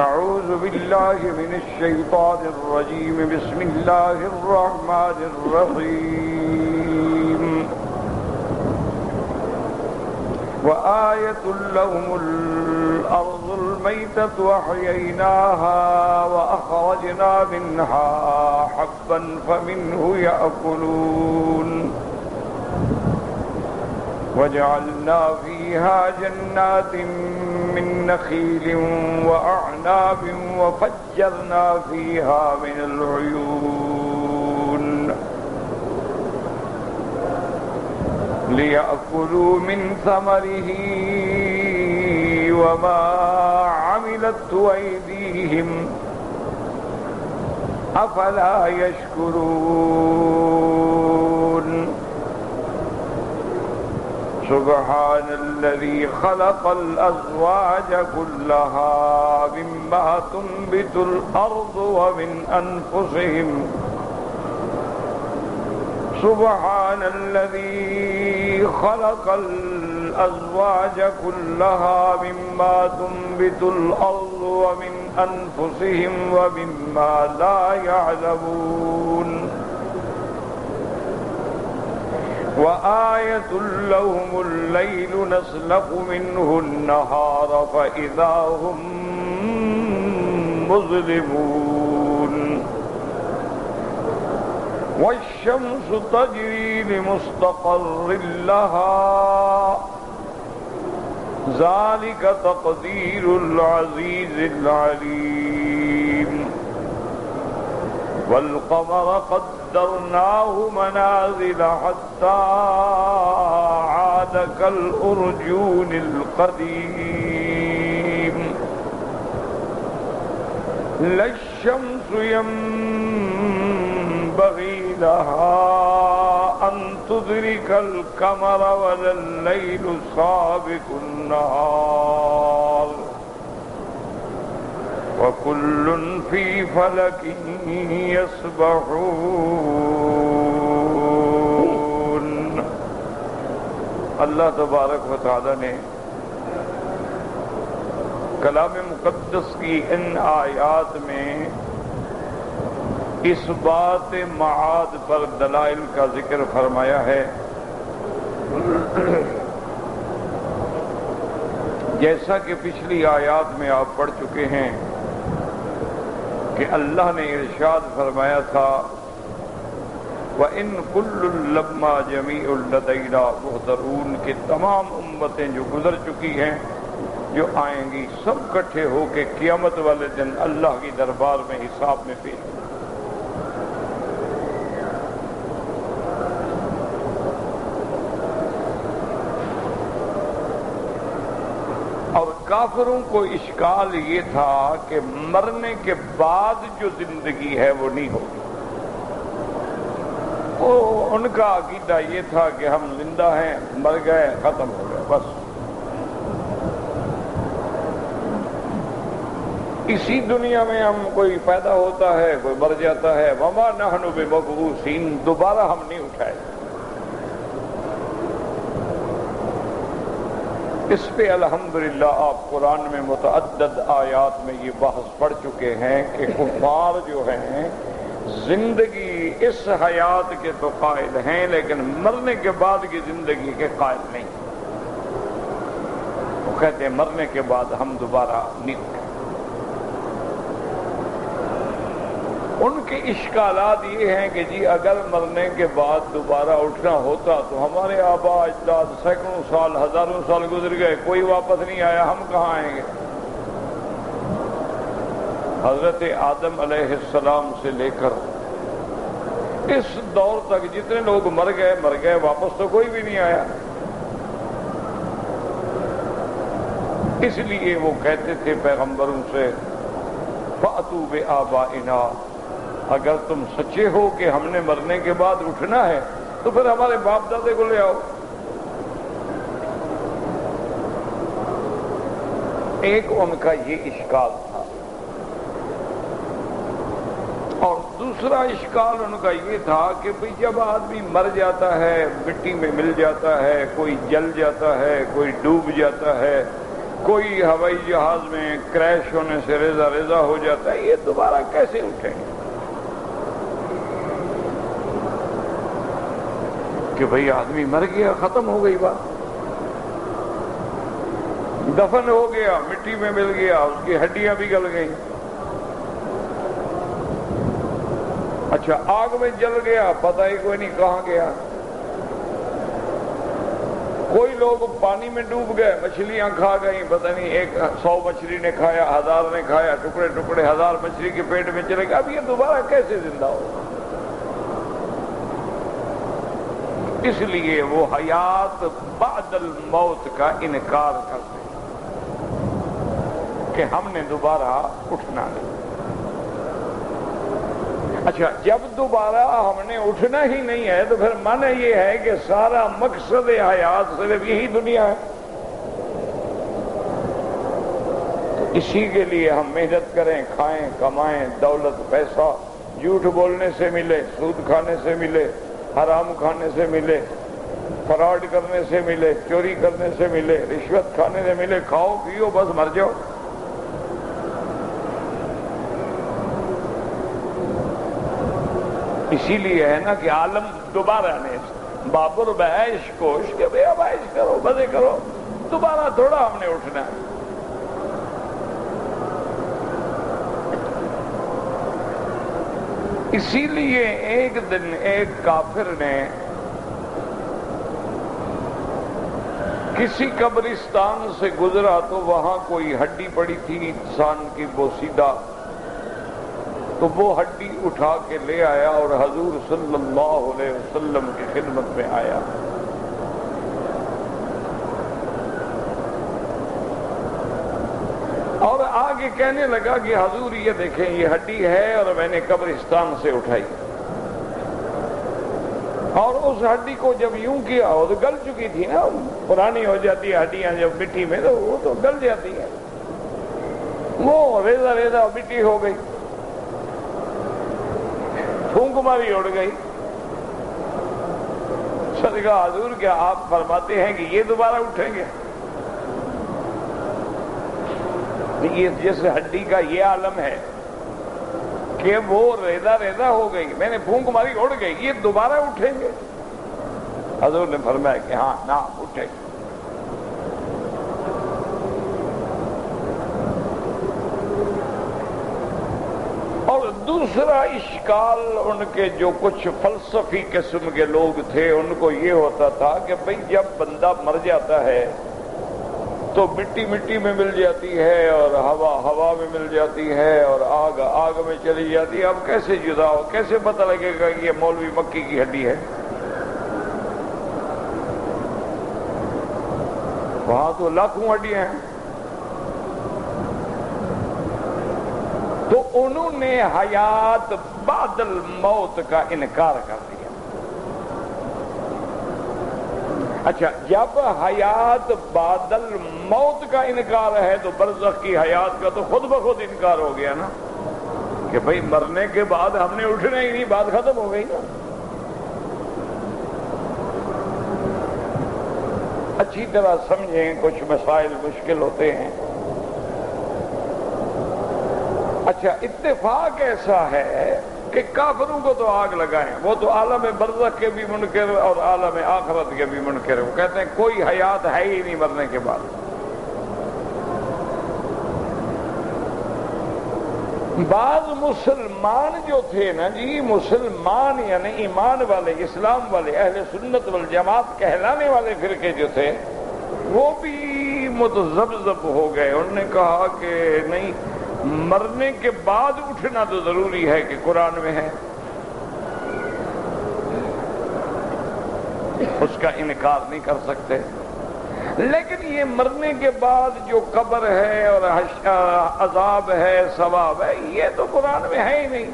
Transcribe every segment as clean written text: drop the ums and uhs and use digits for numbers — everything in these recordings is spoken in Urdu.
أعوذ بالله من الشيطان الرجيم. بسم الله الرحمن الرحيم. وآية لهم الأرض الميتة وأحييناها وأخرجنا منها حبا فمنه يأكلون وجعلنا فيها جنات من نخيل وأعناب وفجرنا فيها من العيون ليأكلوا من ثمره وما عملت أيديهم أفلا يشكرون. سبحان الذي خلق الأزواج كلها مما تنبت الأرض ومن أنفسهم سبحان الذي خلق الأزواج كلها مما تنبت الأرض ومن أنفسهم ومما لا يعلمون. وآية لهم الليل نسلخ منه النهار فإذا هم مظلمون. والشمس تجري لمستقر لها ذلك تقدير العزيز العليم. والقمر قدرناه منازل حتى عاد كالأرجون القديم. لا الشمس ينبغي لها أن تدرك القمر ولا الليل سابق النهار وكل في فلك يسبحون. اللہ تبارک و تعالی نے کلام مقدس کی ان آیات میں اس بات معاد پر دلائل کا ذکر فرمایا ہے. جیسا کہ پچھلی آیات میں آپ پڑھ چکے ہیں کہ اللہ نے ارشاد فرمایا تھا وَإِن كُلٌّ لَمَّا جَمِيعٌ لَدَيْنَا مُحْضَرُونَ کہ تمام امتیں جو گزر چکی ہیں جو آئیں گی سب اکٹھے ہو کے قیامت والے دن اللہ کی دربار میں حساب میں پیش ہوں. اور کافروں کو اشکال یہ تھا کہ مرنے کے بعد جو زندگی ہے وہ نہیں ہوگی. ان کا عقیدہ یہ تھا کہ ہم زندہ ہیں، مر گئے، ختم ہو گئے، بس اسی دنیا میں ہم کوئی پیدا ہوتا ہے، کوئی مر جاتا ہے. وما نحن بمبعوثین دوبارہ ہم نہیں اٹھائے. اس پہ الحمدللہ آپ قرآن میں متعدد آیات میں یہ بحث پڑھ چکے ہیں کہ کفار جو ہیں زندگی اس حیات کے تو قائل ہیں لیکن مرنے کے بعد کی زندگی کے قائل نہیں. وہ کہتے ہیں مرنے کے بعد ہم دوبارہ نہیں اٹھیں. ان کے اشکالات یہ ہیں کہ جی اگر مرنے کے بعد دوبارہ اٹھنا ہوتا تو ہمارے آبا اجداد سینکڑوں سال ہزاروں سال گزر گئے، کوئی واپس نہیں آیا، ہم کہاں آئیں گے؟ حضرت آدم علیہ السلام سے لے کر اس دور تک جتنے لوگ مر گئے، واپس تو کوئی بھی نہیں آیا. اس لیے وہ کہتے تھے پیغمبروں سے فَأْتُوا بِآبَائِنَا اگر تم سچے ہو کہ ہم نے مرنے کے بعد اٹھنا ہے تو پھر ہمارے باپ دادے کو لے آؤ. ایک ان کا یہ اشکال تھا. اور دوسرا اشکال ان کا یہ تھا کہ بھئی جب آدمی مر جاتا ہے، مٹی میں مل جاتا ہے، کوئی جل جاتا ہے، کوئی ڈوب جاتا ہے، کوئی ہوائی جہاز میں کریش ہونے سے ریزہ ریزہ ہو جاتا ہے، یہ دوبارہ کیسے اٹھیں گے؟ کہ بھئی آدمی مر گیا، ختم ہو گئی بات، دفن ہو گیا، مٹی میں مل گیا، اس کی ہڈیاں بھی گل گئیں۔ اچھا آگ میں جل گیا، پتہ ہی کوئی نہیں کہاں گیا۔ کوئی لوگ پانی میں ڈوب گئے، مچھلیاں کھا گئیں، پتہ نہیں 100 مچھلی نے کھایا، 1000 نے کھایا، ٹکڑے ٹکڑے 1000 مچھلی کے پیٹ میں چلے گئے، اب یہ دوبارہ کیسے زندہ ہو؟ اس لیے وہ حیات بعد الموت کا انکار کرتے کہ ہم نے دوبارہ اٹھنا نہیں۔ اچھا جب دوبارہ ہم نے اٹھنا ہی نہیں ہے تو پھر معنی یہ ہے کہ سارا مقصد حیات صرف یہی دنیا ہے۔ تو اسی کے لیے ہم محنت کریں، کھائیں، کمائیں، دولت پیسہ جھوٹ بولنے سے ملے، سود کھانے سے ملے، حرام کھانے سے ملے، فراڈ کرنے سے ملے، چوری کرنے سے ملے، رشوت کھانے سے ملے، کھاؤ پیو بس مر جاؤ۔ اسی لیے ہے نا کہ عالم دوبارہ نے بابر بعیش کوش کہ بھئی اب عیش کرو، مزے کرو، دوبارہ تھوڑا ہم نے اٹھنا ہے۔ اسی لیے ایک دن ایک کافر نے کسی قبرستان سے گزرا تو وہاں کوئی ہڈی پڑی تھی انسان کی بوسیدہ، تو وہ ہڈی اٹھا کے لے آیا اور حضور صلی اللہ علیہ وسلم کی خدمت میں آیا۔ اور آگے کہنے لگا کہ حضور یہ دیکھیں یہ ہڈی ہے اور میں نے قبرستان سے اٹھائی، اور اس ہڈی کو جب یوں کیا وہ تو گل چکی تھی نا، پرانی ہو جاتی ہے ہڈیاں جب مٹی میں تو وہ تو گل جاتی ہے، وہ ریزہ ریزہ مٹی ہو گئی، پھونک ماری اڑ گئی۔ صدقہ حضور کیا آپ فرماتے ہیں کہ یہ دوبارہ اٹھیں گے؟ یہ جس ہڈی کا یہ عالم ہے کہ وہ ریزہ ریزہ ہو گئی، میں نے پھونک ماری اڑ گئی، یہ دوبارہ اٹھیں گے؟ حضور نے فرمایا کہ ہاں نہ اٹھیں گے۔ اور دوسرا اشکال ان کے جو کچھ فلسفی قسم کے لوگ تھے ان کو یہ ہوتا تھا کہ بھئی جب بندہ مر جاتا ہے تو مٹی مٹی میں مل جاتی ہے اور ہوا ہوا میں مل جاتی ہے اور آگ آگ میں چلی جاتی ہے، اب کیسے جدا ہو، کیسے پتہ لگے گا کہ یہ مولوی مکی کی ہڈی ہے؟ وہاں تو لاکھوں ہڈیاں ہیں۔ تو انہوں نے حیات بعد الموت کا انکار کر دیا۔ اچھا جب حیات بعد الموت کا انکار ہے تو برزخ کی حیات کا تو خود بخود انکار ہو گیا نا، کہ بھئی مرنے کے بعد ہم نے اٹھنا ہی نہیں، بات ختم ہو گئی نا۔ اچھی طرح سمجھیں، کچھ مسائل مشکل ہوتے ہیں۔ اچھا اتفاق ایسا ہے کہ کافروں کو تو آگ لگائیں، وہ تو عالم برزخ کے بھی منکر اور عالم آخرت کے بھی منکر، وہ کہتے ہیں کوئی حیات ہے ہی نہیں مرنے کے بعد۔ بعض مسلمان جو تھے نا جی، مسلمان یعنی ایمان والے، اسلام والے، اہل سنت والجماعت کہلانے والے فرقے جو تھے وہ بھی متذبذب ہو گئے۔ انہوں نے کہا کہ نہیں، مرنے کے بعد اٹھنا تو ضروری ہے کہ قرآن میں ہے، اس کا انکار نہیں کر سکتے، لیکن یہ مرنے کے بعد جو قبر ہے اور عذاب ہے، ثواب ہے، یہ تو قرآن میں ہے ہی نہیں۔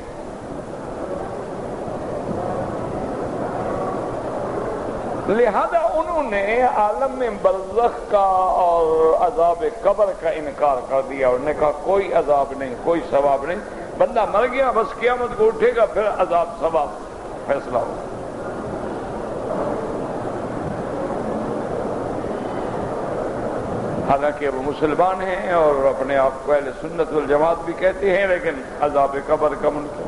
لہذا انہوں نے عالم برزخ کا اور عذاب قبر کا انکار کر دیا۔ انہوں نے کہا کوئی عذاب نہیں، کوئی ثواب نہیں، بندہ مر گیا بس قیامت کو اٹھے گا، پھر عذاب ثواب فیصلہ ہوگا۔ حالانکہ وہ مسلمان ہیں اور اپنے آپ کو اہل سنت والجماعت بھی کہتے ہیں، لیکن عذاب قبر کا منکر۔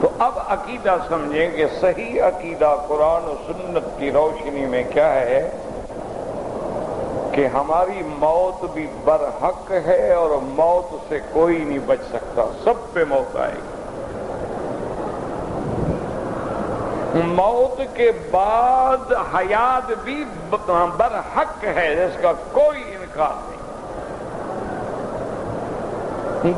تو اب عقیدہ سمجھیں کہ صحیح عقیدہ قرآن و سنت کی روشنی میں کیا ہے کہ ہماری موت بھی برحق ہے اور موت سے کوئی نہیں بچ سکتا، سب پہ موت آئے گی۔ موت کے بعد حیات بھی برحق ہے، جس کا کوئی انکار نہیں۔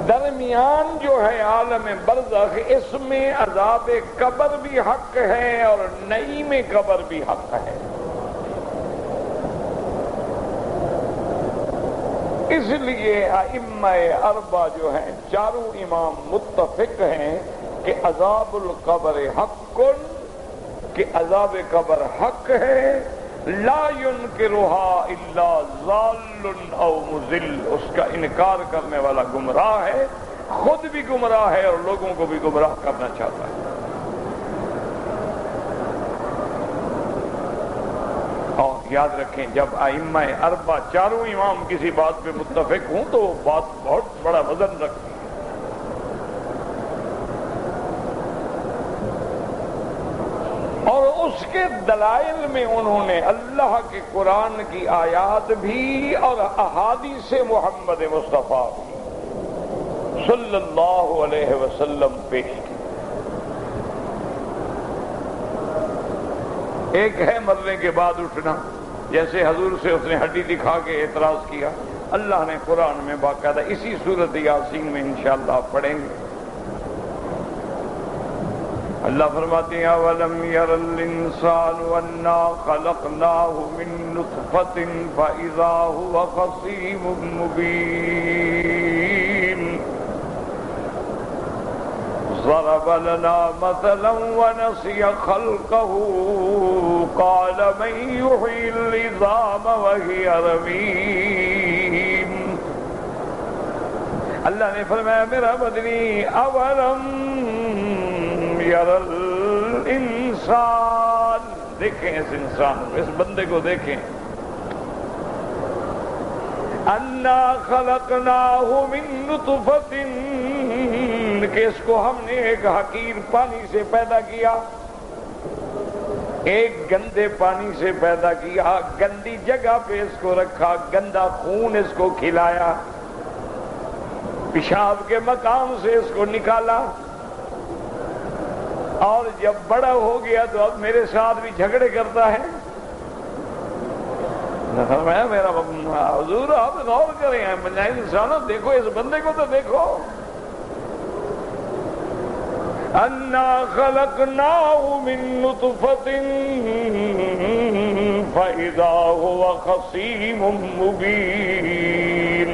درمیان جو ہے عالم برزخ، اس میں عذاب قبر بھی حق ہے اور نعیم قبر بھی حق ہے۔ اس لیے ائمہ اربعہ جو ہیں، چاروں امام متفق ہیں کہ عذاب القبر حق، کہ عذاب قبر حق ہے، لا ينکرها الا ضال او مضل، اس کا انکار کرنے والا گمراہ ہے، خود بھی گمراہ ہے اور لوگوں کو بھی گمراہ کرنا چاہتا ہے۔ اور یاد رکھیں، جب ائمہ اربعہ چاروں امام کسی بات پہ متفق ہوں تو وہ بات بہت بڑا وزن رکھتی ہے۔ اور اس کے دلائل میں انہوں نے اللہ کے قرآن کی آیات بھی اور احادیث محمد مصطفیٰ بھی صلی اللہ علیہ وسلم پیش کی۔ ایک ہے مرنے کے بعد اٹھنا، جیسے حضور سے اس نے ہڈی دکھا کے اعتراض کیا، اللہ نے قرآن میں باقاعدہ اسی سورۃ یاسین میں انشاءاللہ پڑھیں گے۔ اللہ فرماتے ہیں اولم یر الانسان انا خلقناہ من نطفۃ فاذا هو خصیم مبین ضرب لنا مثلا ونسي خلقه قال من يحيي العظام وهي رميم۔ اللہ نے فرمایا میرا بدنی اولم یر الانسان، دیکھیں اس انسان کو، اس بندے کو دیکھیں، انا خلقناہ من نطفۃ، کہ اس کو ہم نے ایک حقیر پانی سے پیدا کیا، ایک گندے پانی سے پیدا کیا، گندی جگہ پہ اس کو رکھا، گندا خون اس کو کھلایا، پیشاب کے مقام سے اس کو نکالا، اور جب بڑا ہو گیا تو اب میرے ساتھ بھی جھگڑے کرتا ہے۔ میرا حضور آپ غور کریں، انسانوں دیکھو اس بندے کو تو دیکھو، انا خلقناہ من نطفۃ فاذا هو خصیم مبین۔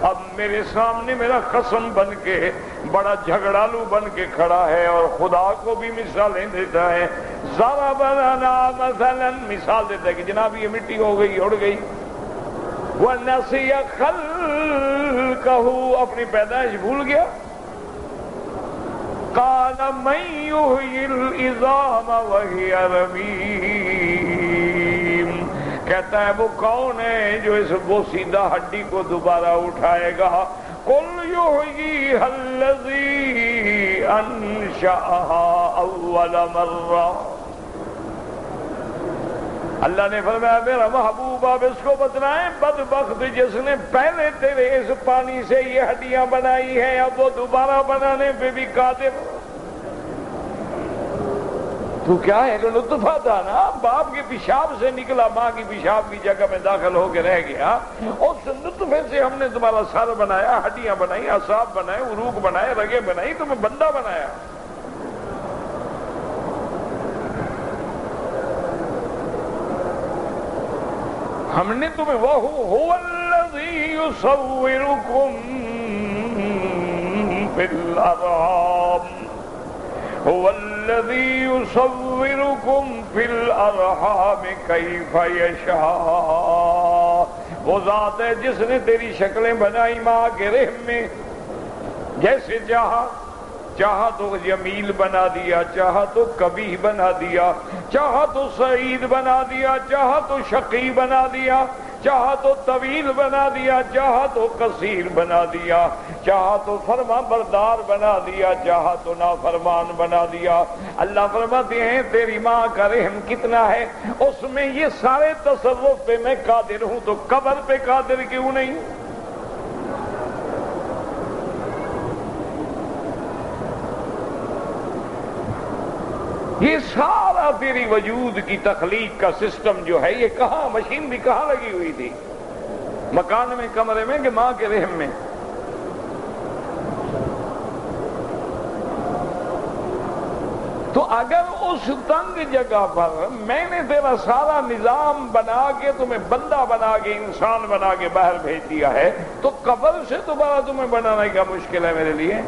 اب میرے سامنے میرا خصم بن کے، بڑا جھگڑالو بن کے کھڑا ہے اور خدا کو بھی مثالیں دیتا ہے۔ ضرب لنا مثلا، مثال دیتا ہے کہ جناب یہ مٹی ہو گئی، اڑ گئی، ونسی خلقہ، اپنی پیدائش بھول گیا، قال من یحیی العظام وہی رمیم، کہتا ہے وہ کون ہے جو اس بوسیدہ ہڈی کو دوبارہ اٹھائے گا؟ قل یحییھا الذی انشأھا اول مرہ۔ اللہ نے فرمایا میرا محبوب آپ اس کو بتلائیں، بدبخت جس نے پہلے تیرے اس پانی سے یہ ہڈیاں بنائی ہیں، اب وہ دوبارہ بنانے پہ بھی قادر۔ تو کیا ہے کہ نطفہ تھا نا، باپ کے پیشاب سے نکلا، ماں کی پیشاب کی جگہ میں داخل ہو کے رہ گیا، اس نطفے سے ہم نے تمہارا سر بنایا، ہڈیاں بنائی، اعصاب بنائے، عروق بنائے، رگیں بنائی، تمہیں بندہ بنایا۔ ہم نے تمہیں وَهُوَ الَّذِي يُصَوِّرُكُمْ فِي الْأَرْحَامِ هُوَ الَّذِي يُصَوِّرُكُمْ فِي الْأَرْحَامِ كَيْفَ يَشَاءُ، وہ ذات ہے جس نے تیری شکلیں بنائی ماں کے رحم میں جیسے چاہا۔ چاہا تو جمیل بنا دیا، چاہا تو کبیح بنا دیا، چاہا تو سعید بنا دیا، چاہا تو شقی بنا دیا، چاہا تو طویل بنا دیا، چاہا تو قصیر بنا دیا، چاہا تو فرما بردار بنا دیا، چاہا تو نافرمان بنا دیا۔ اللہ فرماتے ہیں تیری ماں کا رحم کتنا ہے، اس میں یہ سارے تصرف پہ میں قادر ہوں، تو قبر پہ قادر کیوں نہیں؟ یہ سارا تیری وجود کی تخلیق کا سسٹم جو ہے، یہ کہاں مشین بھی کہاں لگی ہوئی تھی؟ مکان میں، کمرے میں، کہ ماں کے رحم میں؟ تو اگر اس تنگ جگہ پر میں نے تیرا سارا نظام بنا کے تمہیں بندہ بنا کے انسان بنا کے باہر بھیج دیا ہے، تو قبر سے دوبارہ تمہیں بنانا کیا مشکل ہے میرے لیے؟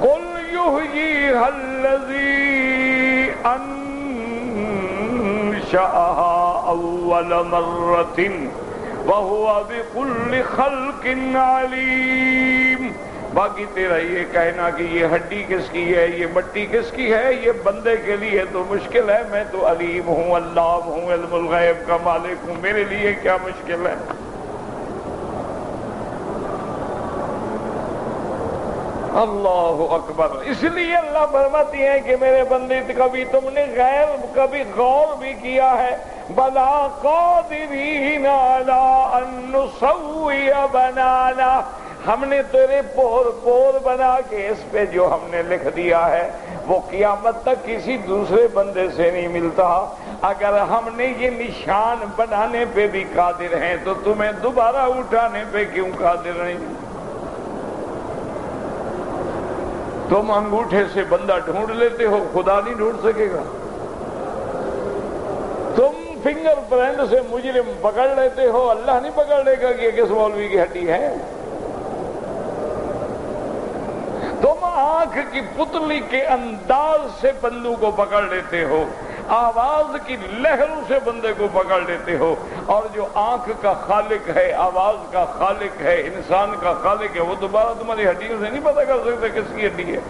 قُلْ يُحْيِيهَا الَّذِي أَنشَأَهَا أَوَّلَ مَرَّةٍ وَهُوَ بِكُلِّ خَلْقٍ عَلِيمٌ۔ باقی تیرا یہ کہنا کہ یہ ہڈی کس کی ہے، یہ مٹی کس کی ہے، یہ بندے کے لیے تو مشکل ہے، میں تو علیم ہوں، اللہ ہوں، علم الغیب کا مالک ہوں، میرے لیے کیا مشکل ہے؟ اللہ اکبر۔ اس لیے اللہ فرماتی ہیں کہ میرے بندے کبھی تم نے کبھی غور بھی کیا ہے، بلا قادرین علی ان نسوی بنانا، ہم نے تیرے پور بنا کے اس پہ جو ہم نے لکھ دیا ہے وہ قیامت تک کسی دوسرے بندے سے نہیں ملتا۔ اگر ہم نے یہ نشان بنانے پہ بھی قادر ہیں تو تمہیں دوبارہ اٹھانے پہ کیوں قادر نہیں؟ تم انگوٹھے سے بندہ ڈھونڈ لیتے ہو، خدا نہیں ڈھونڈ سکے گا۔ تم فنگر پرنٹ سے مجرم پکڑ لیتے ہو، اللہ نہیں پکڑ لے گا کہ یہ کس مولوی کی ہڈی ہے۔ تم آنکھ کی پتلی کے انداز سے بندوں کو پکڑ لیتے ہو، آواز کی لہروں سے بندے کو پکڑ لیتے ہو، اور جو آنکھ کا خالق ہے، آواز کا خالق ہے، انسان کا خالق ہے، وہ دوبارہ تمہاری ہڈیوں سے نہیں پتہ کر سکتے کس کی ہڈی ہے۔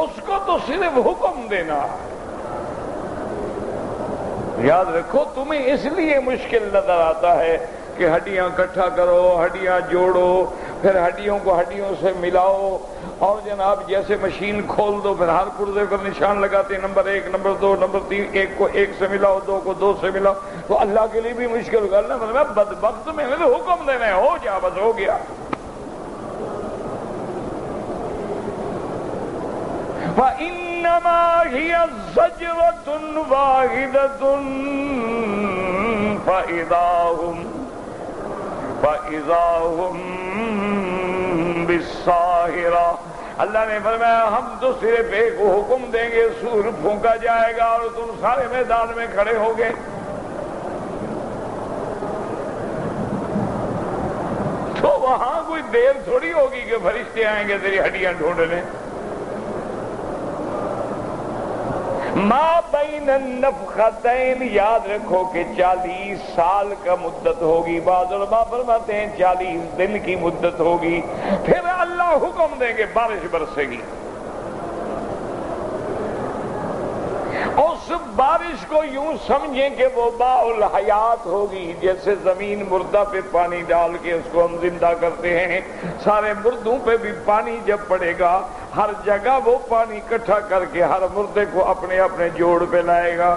اس کو تو صرف حکم دینا ہے۔ یاد رکھو تمہیں اس لیے مشکل نظر آتا ہے کہ ہڈیاں اکٹھا کرو، ہڈیاں جوڑو، پھر ہڈیوں کو ہڈیوں سے ملاؤ، اور جناب جیسے مشین کھول دو پھر ہر پرزے پر نشان لگاتے، نمبر 1، نمبر 2، نمبر 3، 1 کو 1 سے ملاؤ، 2 کو 2 سے ملاؤ، تو اللہ کے لیے بھی مشکل کرنا، مطلب بدبخت میں نے تو حکم دینا ہے، ہو جا بس ہو گیا۔ فَإِنَّمَا هِيَ زَجْرَةٌ وَاحِدَةٌ فَإِذَا هُمْ بِالسَّاهِرَةِ۔ اللہ نے فرمایا ہم تو صرف ایک حکم دیں گے، سور پھونکا جائے گا اور تم سارے میدان میں کھڑے ہوگے۔ تو وہاں کوئی دیر تھوڑی ہوگی کہ فرشتے آئیں گے تیری ہڈیاں ڈھونڈنے۔ ما بین النفختین، یاد رکھو کہ 40 سال کا مدت ہوگی، بعض علماء فرماتے ہیں 40 دن کی مدت ہوگی، پھر اللہ حکم دیں گے بارش برسے گی۔ اس بارش کو یوں سمجھیں کہ وہ ماء الحیات ہوگی، جیسے زمین مردہ پہ پانی ڈال کے اس کو ہم زندہ کرتے ہیں، سارے مردوں پہ بھی پانی جب پڑے گا، ہر جگہ وہ پانی اکٹھا کر کے ہر مردے کو اپنے اپنے جوڑ پہ لائے گا۔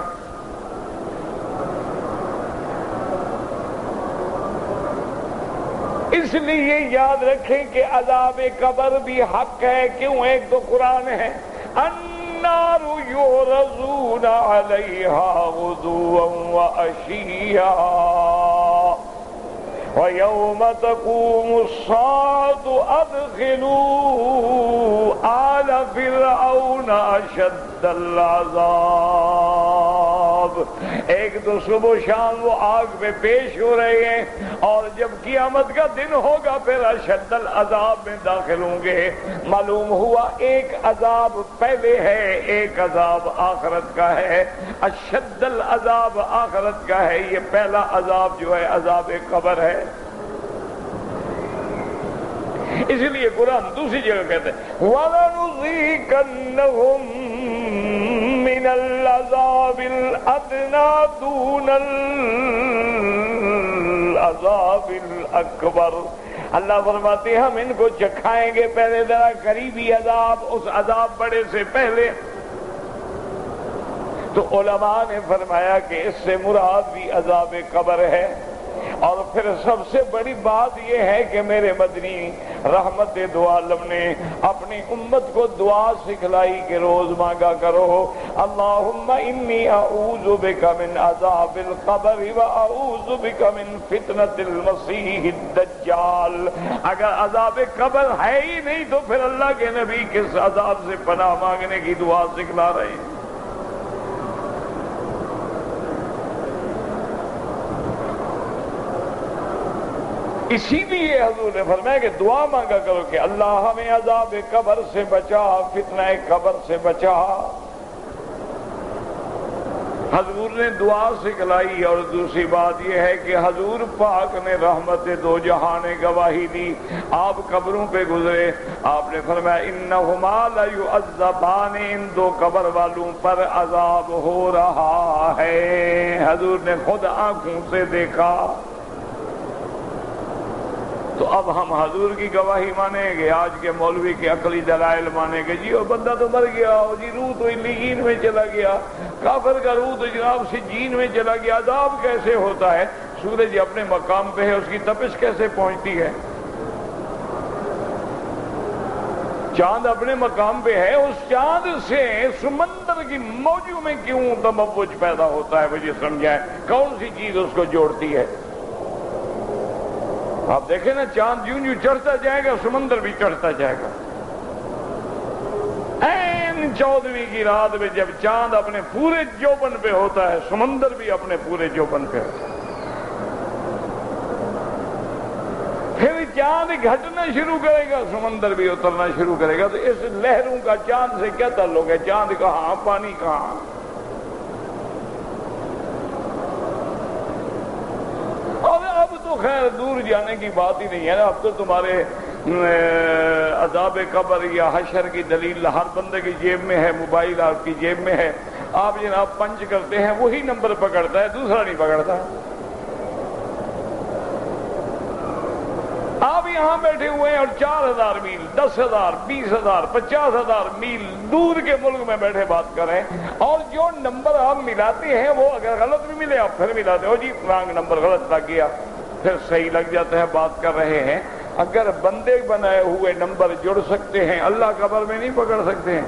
اس لیے یاد رکھیں کہ عذاب قبر بھی حق ہے، کیوں؟ ایک تو قرآن ہے، النار یعرضون علیہا غدوا وعشیا وَيَوْمَ تَقُومُ السَّاعَةُ أَدْخِلُوا آلَ فِرْعَوْنَ أَشَدَّ الْعَذَابِ۔ العذاب، ایک تو صبح و شام وہ آگ میں پیش ہو رہے ہیں، اور جب قیامت کا دن ہوگا پھر اشد العذاب میں داخل ہوں گے۔ معلوم ہوا ایک عذاب پہلے ہے، ایک عذاب آخرت کا ہے۔ اشد العذاب آخرت کا ہے، یہ پہلا عذاب جو ہے عذاب قبر ہے۔ اس لیے قرآن دوسری جگہ کہتے ہیں وَلَنُذِيقَنَّهُم مِّنَ الْعَذَابِ الْأَدْنَىٰ دُونَ الْعَذَابِ الْأَكْبَرِ۔ اللہ فرماتے ہیں ہم ان کو چکھائیں گے پہلے ذرا قریبی عذاب، اس عذاب بڑے سے پہلے۔ تو علماء نے فرمایا کہ اس سے مراد بھی عذاب قبر ہے۔ اور پھر سب سے بڑی بات یہ ہے کہ میرے مدنی رحمت دو عالم نے اپنی امت کو دعا سکھلائی کہ روز مانگا کرو اللہم انی اعوذ بک من عذاب القبر واعوذ بک من فتنة المسیح الدجال۔ اگر عذاب قبر ہے ہی نہیں تو پھر اللہ کے نبی کس عذاب سے پناہ مانگنے کی دعا سکھلا رہے ہیں؟ اسی لیے حضور نے فرمایا کہ دعا مانگا کرو کہ اللہ ہمیں عذاب قبر سے بچا، فتنہ قبر سے بچا۔ حضور نے دعا سکھلائی۔ اور دوسری بات یہ ہے کہ حضور پاک نے رحمت دو جہاں نے گواہی دی، آپ قبروں پہ گزرے، آپ نے فرمایا انہما لیعذبان، ان دو قبر والوں پر عذاب ہو رہا ہے۔ حضور نے خود آنکھوں سے دیکھا۔ تو اب ہم حضور کی گواہی مانیں گے، آج کے مولوی کے عقلی دلائل مانیں گے؟ جی وہ بندہ تو مر گیا، جی روح تو علیین میں چلا گیا، کافر کا روح تو جناب سجین میں چلا گیا، عذاب کیسے ہوتا ہے؟ سورج اپنے مقام پہ ہے، اس کی تپش کیسے پہنچتی ہے؟ چاند اپنے مقام پہ ہے، اس چاند سے سمندر کی موجوں میں کیوں تموج پیدا ہوتا ہے؟ مجھے سمجھائیں کون سی چیز اس کو جوڑتی ہے؟ آپ دیکھیں نا، چاند یوں یوں چڑھتا جائے گا، سمندر بھی چڑھتا جائے گا۔ این 14ویں کی رات میں جب چاند اپنے پورے جوبن پہ ہوتا ہے، سمندر بھی اپنے پورے جوبن پہ ہوتا ہے۔ پھر چاند گھٹنا شروع کرے گا، سمندر بھی اترنا شروع کرے گا۔ تو اس لہروں کا چاند سے کیا تعلق ہے؟ چاند کہاں، پانی کہاں؟ اب تو خیر دور جانے کی بات ہی نہیں ہے نا، اب تو تمہارے عذاب قبر یا حشر کی دلیل ہر بندے کی جیب میں ہے، موبائل آپ کی جیب میں ہے، آپ جناب پنچ کرتے ہیں وہی نمبر پکڑتا ہے، دوسرا نہیں پکڑتا۔ آپ یہاں بیٹھے ہوئے ہیں اور 4000 میل، 10,000، 20,000، 50,000 میل دور کے ملک میں بیٹھے بات کر رہے ہیں، اور جو نمبر آپ ملاتے ہیں وہ اگر غلط بھی ملے آپ پھر ملاتے ہو، جی رانگ نمبر غلط لگ گیا، پھر صحیح لگ جاتا ہے، بات کر رہے ہیں۔ اگر بندے بنائے ہوئے نمبر جڑ سکتے ہیں، اللہ قبر میں نہیں پکڑ سکتے ہیں؟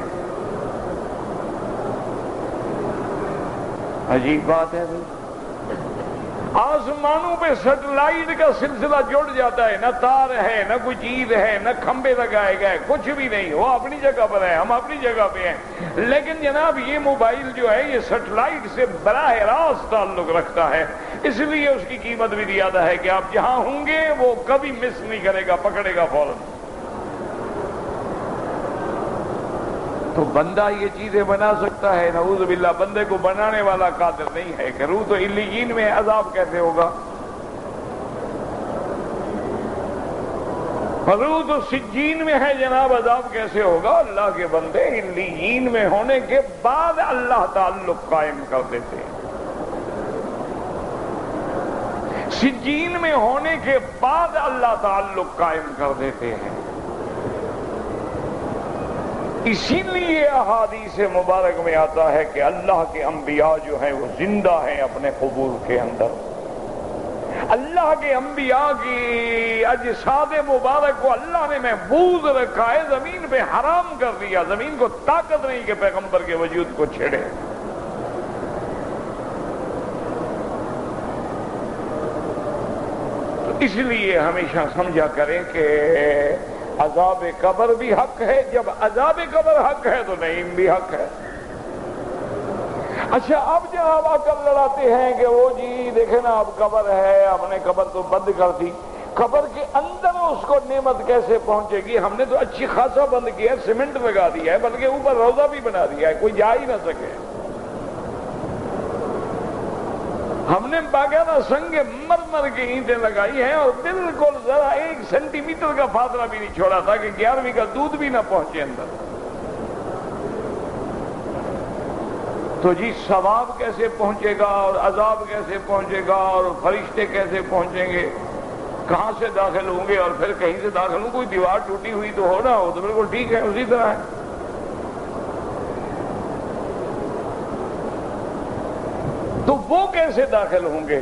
عجیب بات ہے۔ آسمانوں پہ سیٹلائٹ کا سلسلہ جڑ جاتا ہے، نہ تار ہے، نہ کوئی چیز ہے، نہ کھمبے لگائے گئے، کچھ بھی نہیں، وہ اپنی جگہ پر ہے، ہم اپنی جگہ پہ ہیں۔ لیکن جناب یہ موبائل جو ہے یہ سیٹلائٹ سے براہ راست تعلق رکھتا ہے، اس لیے اس کی قیمت بھی زیادہ ہے کہ آپ جہاں ہوں گے وہ کبھی مس نہیں کرے گا، پکڑے گا فوراً۔ تو بندہ یہ چیزیں بنا سکتا ہے؟ نعوذ باللہ، بندے کو بنانے والا قادر نہیں ہے کہ روح تو علیین میں عذاب کیسے ہوگا؟ روح تو سجین میں ہے جناب، عذاب کیسے ہوگا؟ اللہ کے بندے علیین میں ہونے کے بعد اللہ تعلق قائم کر دیتے ہیں، سجین میں ہونے کے بعد اللہ تعلق قائم کر دیتے ہیں۔ اسی لیے احادیث مبارک میں آتا ہے کہ اللہ کے انبیاء جو ہیں وہ زندہ ہیں اپنے قبور کے اندر۔ اللہ کے انبیاء کی اجساد مبارک کو اللہ نے محفوظ رکھا ہے، زمین پہ حرام کر دیا، زمین کو طاقت نہیں کہ پیغمبر کے وجود کو چھیڑے۔ تو اس لیے ہمیشہ سمجھا کریں کہ عذاب قبر بھی حق ہے، جب عذاب قبر حق ہے تو نعیم بھی حق ہے۔ اچھا اب جناب عقل لڑاتے ہیں کہ وہ جی دیکھیں نا اب قبر ہے، ہم نے قبر تو بند کر دی، قبر کے اندر اس کو نعمت کیسے پہنچے گی؟ ہم نے تو اچھی خاصا بند کیا ہے، سیمنٹ لگا دیا ہے، بلکہ اوپر روضہ بھی بنا دیا ہے، کوئی جا ہی نہ سکے۔ ہم نے باقاعدہ سنگ مرمر کی اینٹیں لگائی ہیں اور بالکل ذرا 1 سینٹی میٹر کا فاصلہ بھی نہیں چھوڑا تھا کہ 11ویں کا دودھ بھی نہ پہنچے اندر۔ تو جی ثواب کیسے پہنچے گا اور عذاب کیسے پہنچے گا اور فرشتے کیسے پہنچیں گے؟ کہاں سے داخل ہوں گے؟ اور پھر کہیں سے داخل ہوں، کوئی دیوار ٹوٹی ہوئی تو ہو نہ ہو تو بالکل ٹھیک ہے، اسی طرح ہے۔ تو وہ کیسے داخل ہوں گے؟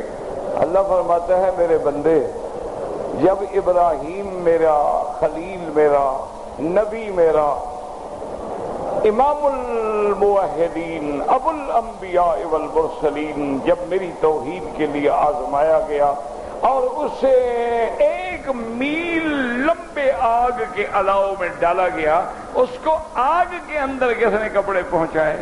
اللہ فرماتا ہے میرے بندے، جب ابراہیم میرا، خلیل میرا، نبی میرا، امام الموحدین، ابو الانبیاء والمرسلین، جب میری توحید کے لیے آزمایا گیا اور اسے 1 میل لمبے آگ کے الاؤ میں ڈالا گیا، اس کو آگ کے اندر کس نے کپڑے پہنچائے؟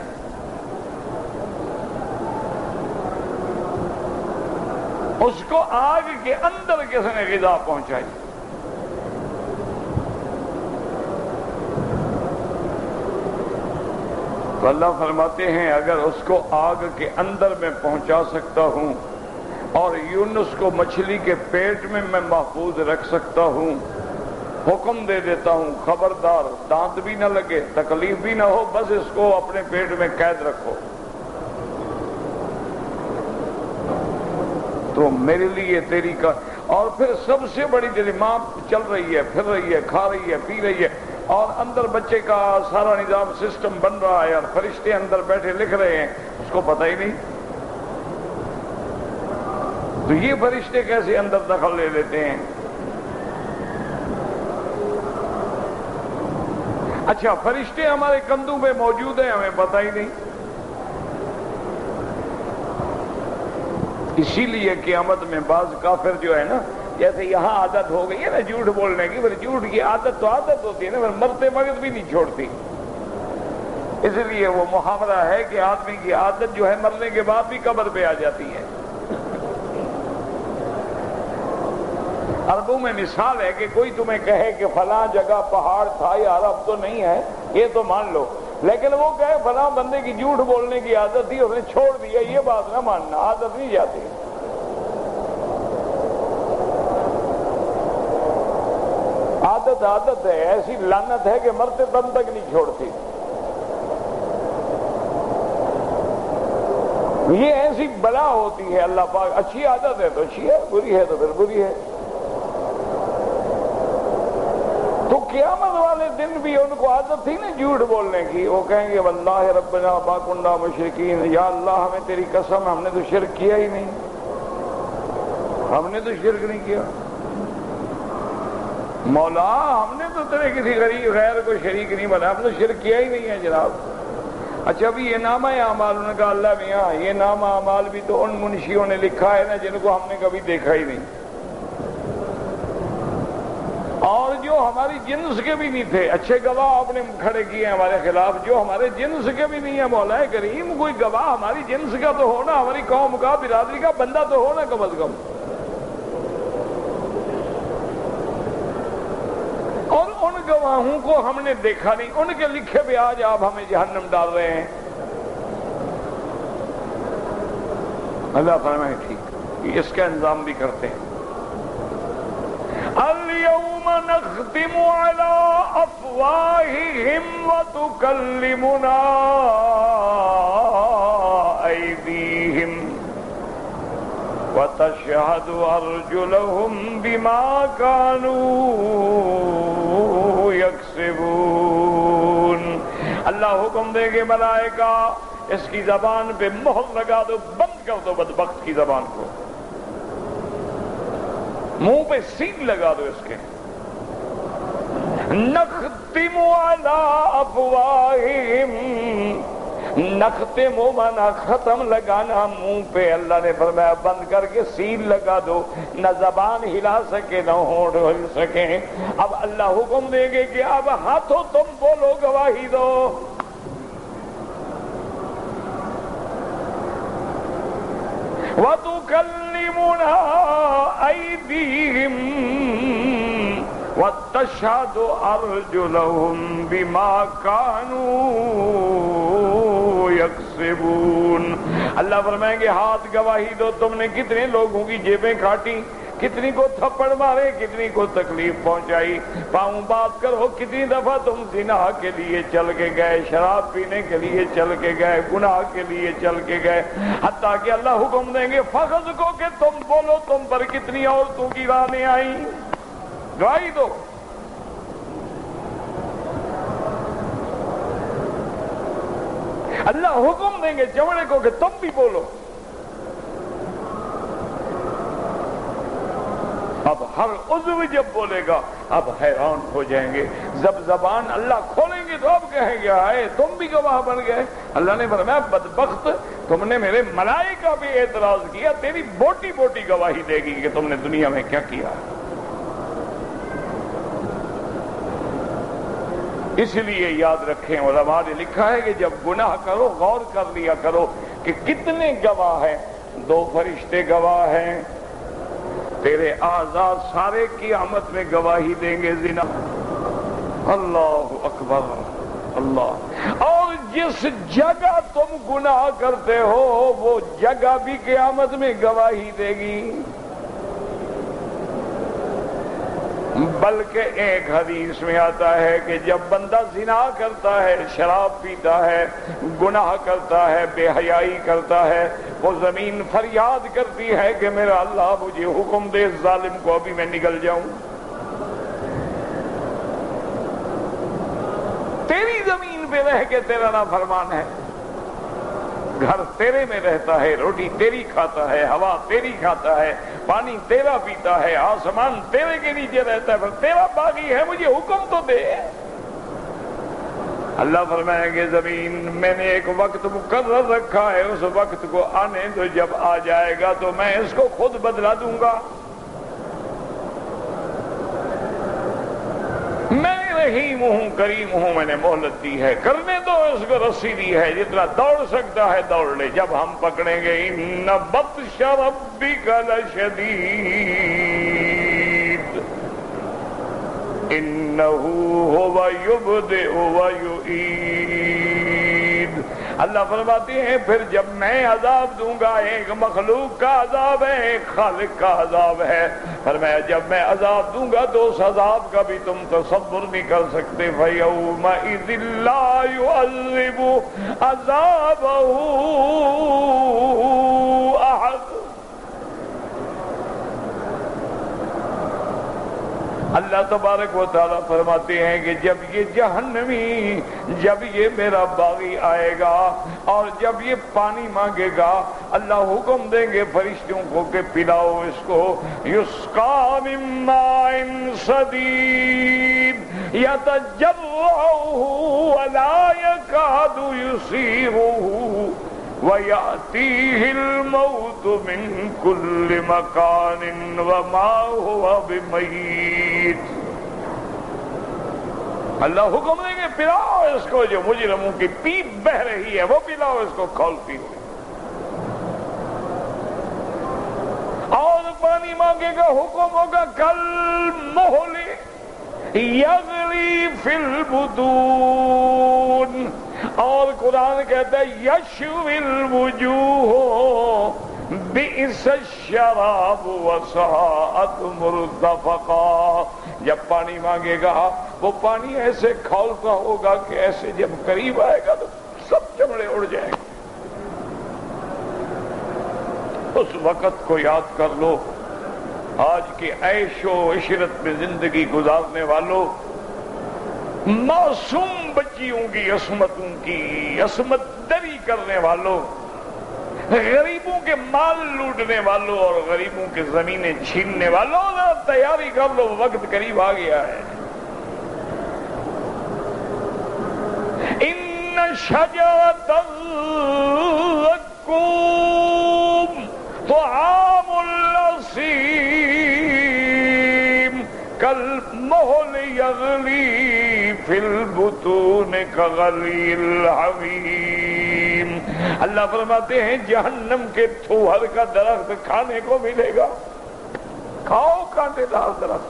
اس کو آگ کے اندر کس نے غذا پہنچائی؟ تو اللہ فرماتے ہیں اگر اس کو آگ کے اندر میں پہنچا سکتا ہوں اور یونس کو مچھلی کے پیٹ میں محفوظ رکھ سکتا ہوں، حکم دے دیتا ہوں خبردار دانت بھی نہ لگے، تکلیف بھی نہ ہو، بس اس کو اپنے پیٹ میں قید رکھو، تو میرے لیے تیری کا۔ اور پھر سب سے بڑی تیری ماں چل رہی ہے، پھر رہی ہے، کھا رہی ہے، پی رہی ہے، اور اندر بچے کا سارا نظام سسٹم بن رہا ہے اور فرشتے اندر بیٹھے لکھ رہے ہیں، اس کو پتہ ہی نہیں۔ تو یہ فرشتے کیسے اندر دخل لے لیتے ہیں؟ اچھا فرشتے ہمارے کندھوں پہ موجود ہیں، ہمیں پتہ ہی نہیں۔ اسی لیے قیامت میں بعض کافر جو ہے نا، جیسے یہاں عادت ہو گئی ہے نا جھوٹ بولنے کی، پھر جھوٹ کی عادت تو عادت ہوتی ہے نا، پھر مرتے وقت بھی نہیں چھوڑتی۔ اس لیے وہ محاورہ ہے کہ آدمی کی عادت جو ہے مرنے کے بعد بھی قبر پہ آ جاتی ہے۔ عربوں میں مثال ہے کہ کوئی تمہیں کہے کہ فلاں جگہ پہاڑ تھا یار اب تو نہیں ہے، یہ تو مان لو، لیکن وہ کہے فلاں بندے کی جھوٹ بولنے کی عادت تھی، اس نے چھوڑ دیا، یہ بات نہ ماننا، عادت نہیں جاتی۔ عادت ہے، ایسی لعنت ہے کہ مرتے دم تک نہیں چھوڑتی۔ یہ ایسی بلا ہوتی ہے، اللہ پاک اچھی عادت ہے تو اچھی ہے، بری ہے تو پھر بری ہے۔ تو قیامت والے دن بھی ان کو عادت تھی نا جھوٹ بولنے کی، وہ کہیں گے واللہ ربنا ما کنا مشرکین، یا اللہ ہمیں تیری قسم ہم نے تو شرک کیا ہی نہیں، ہم نے تو شرک نہیں کیا، مولا ہم نے تو تیرے کسی غیر کو شریک نہیں بنا، ہم نے شرک کیا ہی نہیں ہے جناب۔ اچھا ابھی یہ نامہ اعمال، انہوں نے کہا اللہ میاں یہ نامہ اعمال بھی تو ان منشیوں نے لکھا ہے نا جن کو ہم نے کبھی دیکھا ہی نہیں، اور جو ہماری جنس کے بھی نہیں تھے، اچھے گواہ آپ نے کھڑے کیے ہیں ہمارے خلاف، جو ہمارے جنس کے بھی نہیں ہے مولا کریم، کوئی گواہ ہماری جنس کا تو ہونا، ہماری قوم کا، برادری کا بندہ تو ہونا کم از کم۔ اور ان گواہوں کو ہم نے دیکھا نہیں، ان کے لکھے بھی آج آپ ہمیں جہنم ڈال رہے ہیں۔ اللہ فرمائے ٹھیک، اس کا انتظام بھی کرتے ہیں۔ اليوم نختم على افواههم وتكلمنا ايديهم وتشهد ارجلهم بما كانوا يكسبون۔ اللہ حکم دے گے ملائکہ اس کی زبان پہ مہر لگا دو، بند کر دو بدبخت کی زبان کو، منہ پہ سین لگا دو اس کے۔ نختم علی افواہہم، نختم مانا ختم لگانا منہ پہ، اللہ نے فرمایا بند کر کے سین لگا دو، نہ زبان ہلا سکے نہ ہونٹ ہل سکے۔ اب اللہ حکم دے گے کہ اب ہاتھوں تم بولو گواہی دو۔ وَتُكَلِّمُنَا أَيْدِيهِمْ وَتَشْهَدُ أَرْجُلُهُمْ بِمَا كَانُوا يَكْسِبُونَ۔ اللہ فرمائیں گے ہاتھ گواہی دو، تم نے کتنے لوگوں کی جیبیں کاٹی، کتنی کو تھپڑ مارے، کتنی کو تکلیف پہنچائی۔ پاؤں بات کرو، کتنی دفعہ تم زنا کے لیے چل کے گئے، شراب پینے کے لیے چل کے گئے، گناہ کے لیے چل کے گئے، حتیٰ کہ اللہ حکم دیں گے فخذ کو کہ تم بولو تم پر کتنی عورتوں کی رانیں آئیں، گواہی دو۔ اللہ حکم دیں گے چمڑے کو کہ تم بھی بولو۔ اب ہر عضو جب بولے گا اب حیران ہو جائیں گے، جب زبان اللہ کھولیں گے تو اب کہیں گے آئے تم بھی گواہ بن گئے۔ اللہ نے فرمایا بدبخت، تم نے میرے ملائکہ بھی اعتراض کیا، تیری بوٹی بوٹی گواہی دے گی کہ تم نے دنیا میں کیا کیا۔ اس لیے یاد رکھیں، علماء نے لکھا ہے کہ جب گناہ کرو غور کر لیا کرو کہ کتنے گواہ ہیں۔ 2 فرشتے گواہ ہیں، تیرے اعضاء سارے قیامت میں گواہی دیں گے زنا۔ اللہ اکبر اللہ۔ اور جس جگہ تم گناہ کرتے ہو وہ جگہ بھی قیامت میں گواہی دے گی۔ بلکہ ایک حدیث میں آتا ہے کہ جب بندہ زنا کرتا ہے، شراب پیتا ہے، گناہ کرتا ہے، بے حیائی کرتا ہے، وہ زمین فریاد کرتی ہے کہ میرا اللہ مجھے حکم دے اس ظالم کو ابھی میں نگل جاؤں۔ تیری زمین پہ رہ کے تیرا نافرمان ہے، گھر تیرے میں رہتا ہے، روٹی تیری کھاتا ہے، ہوا تیری کھاتا ہے، پانی تیرا پیتا ہے، آسمان تیرے کے نیچے رہتا ہے، پر تیرا باغی ہے، مجھے حکم تو دے۔ اللہ فرمائیں گے زمین میں نے ایک وقت مقرر رکھا ہے، اس وقت کو آنے تو جب آ جائے گا تو میں اس کو خود بدلا دوں گا۔ میں رحیم ہوں، کریم ہوں، میں نے مہلت دی ہے، کرنے دو، اس کو رسی دی ہے، جتنا دوڑ سکتا ہے دوڑ لے۔ جب ہم پکڑیں گے ان بطش ربک لشدید انہ هو یبدئ ویعید۔ اللہ فرماتے ہیں پھر جب میں عذاب دوں گا، ایک مخلوق کا عذاب ہے، ایک خالق کا عذاب ہے، فرمایا جب میں عذاب دوں گا تو اس عذاب کا بھی تم تصور نہیں کر سکتے۔ فَيَوْمَئِذٍ لَا يُعَذِّبُ عَذَابَهُ أَحَدٌ۔ اللہ تبارک و تعالیٰ فرماتے ہیں کہ جب یہ جہنمی، جب یہ میرا باغی آئے گا اور جب یہ پانی مانگے گا، اللہ حکم دیں گے فرشتوں کو کہ پلاؤ اس کو، یسقا من ماء صدید یتجرعہ ولا یکاد یسیغہ وَيَأْتِيهِ الْمَوْتُ مِنْ كُلِّ مَكَانٍ وَمَا هُوَ بِمَيِّتٍ۔ اللہ حکم دیں گے پلاؤ اس کو، جو مجرموں کی پیپ بہ رہی ہے وہ پلاؤ اس کو کھولتی ہوئی۔ اور پانی مانگے گا، حکم ہوگا کالمہل یغلی فی البطون۔ اور قرآن کہتا ہے یشوی الوجوہ بئس الشراب وساءت مرتفقا۔ جب پانی مانگے گا وہ پانی ایسے کھولتا ہوگا کہ ایسے جب قریب آئے گا تو سب چمڑے اڑ جائیں گے۔ اس وقت کو یاد کر لو۔ آج کے عیش و عشرت میں زندگی گزارنے والوں، معصوم بچیوں کی عصمتوں کی عصمت دری کرنے والوں، غریبوں کے مال لوٹنے والوں اور غریبوں کے زمینیں چھیننے والوں، تیاری کر لو، وقت قریب آ گیا ہے۔ ان شجرۃ الزقوم طعام الاسیم کالمہل یغلی فی البطون کغلی الحمیم۔ اللہ فرماتے ہیں جہنم کے تھوہر کا درخت کھانے کو ملے گا، کھاؤ کانٹے دار درخت،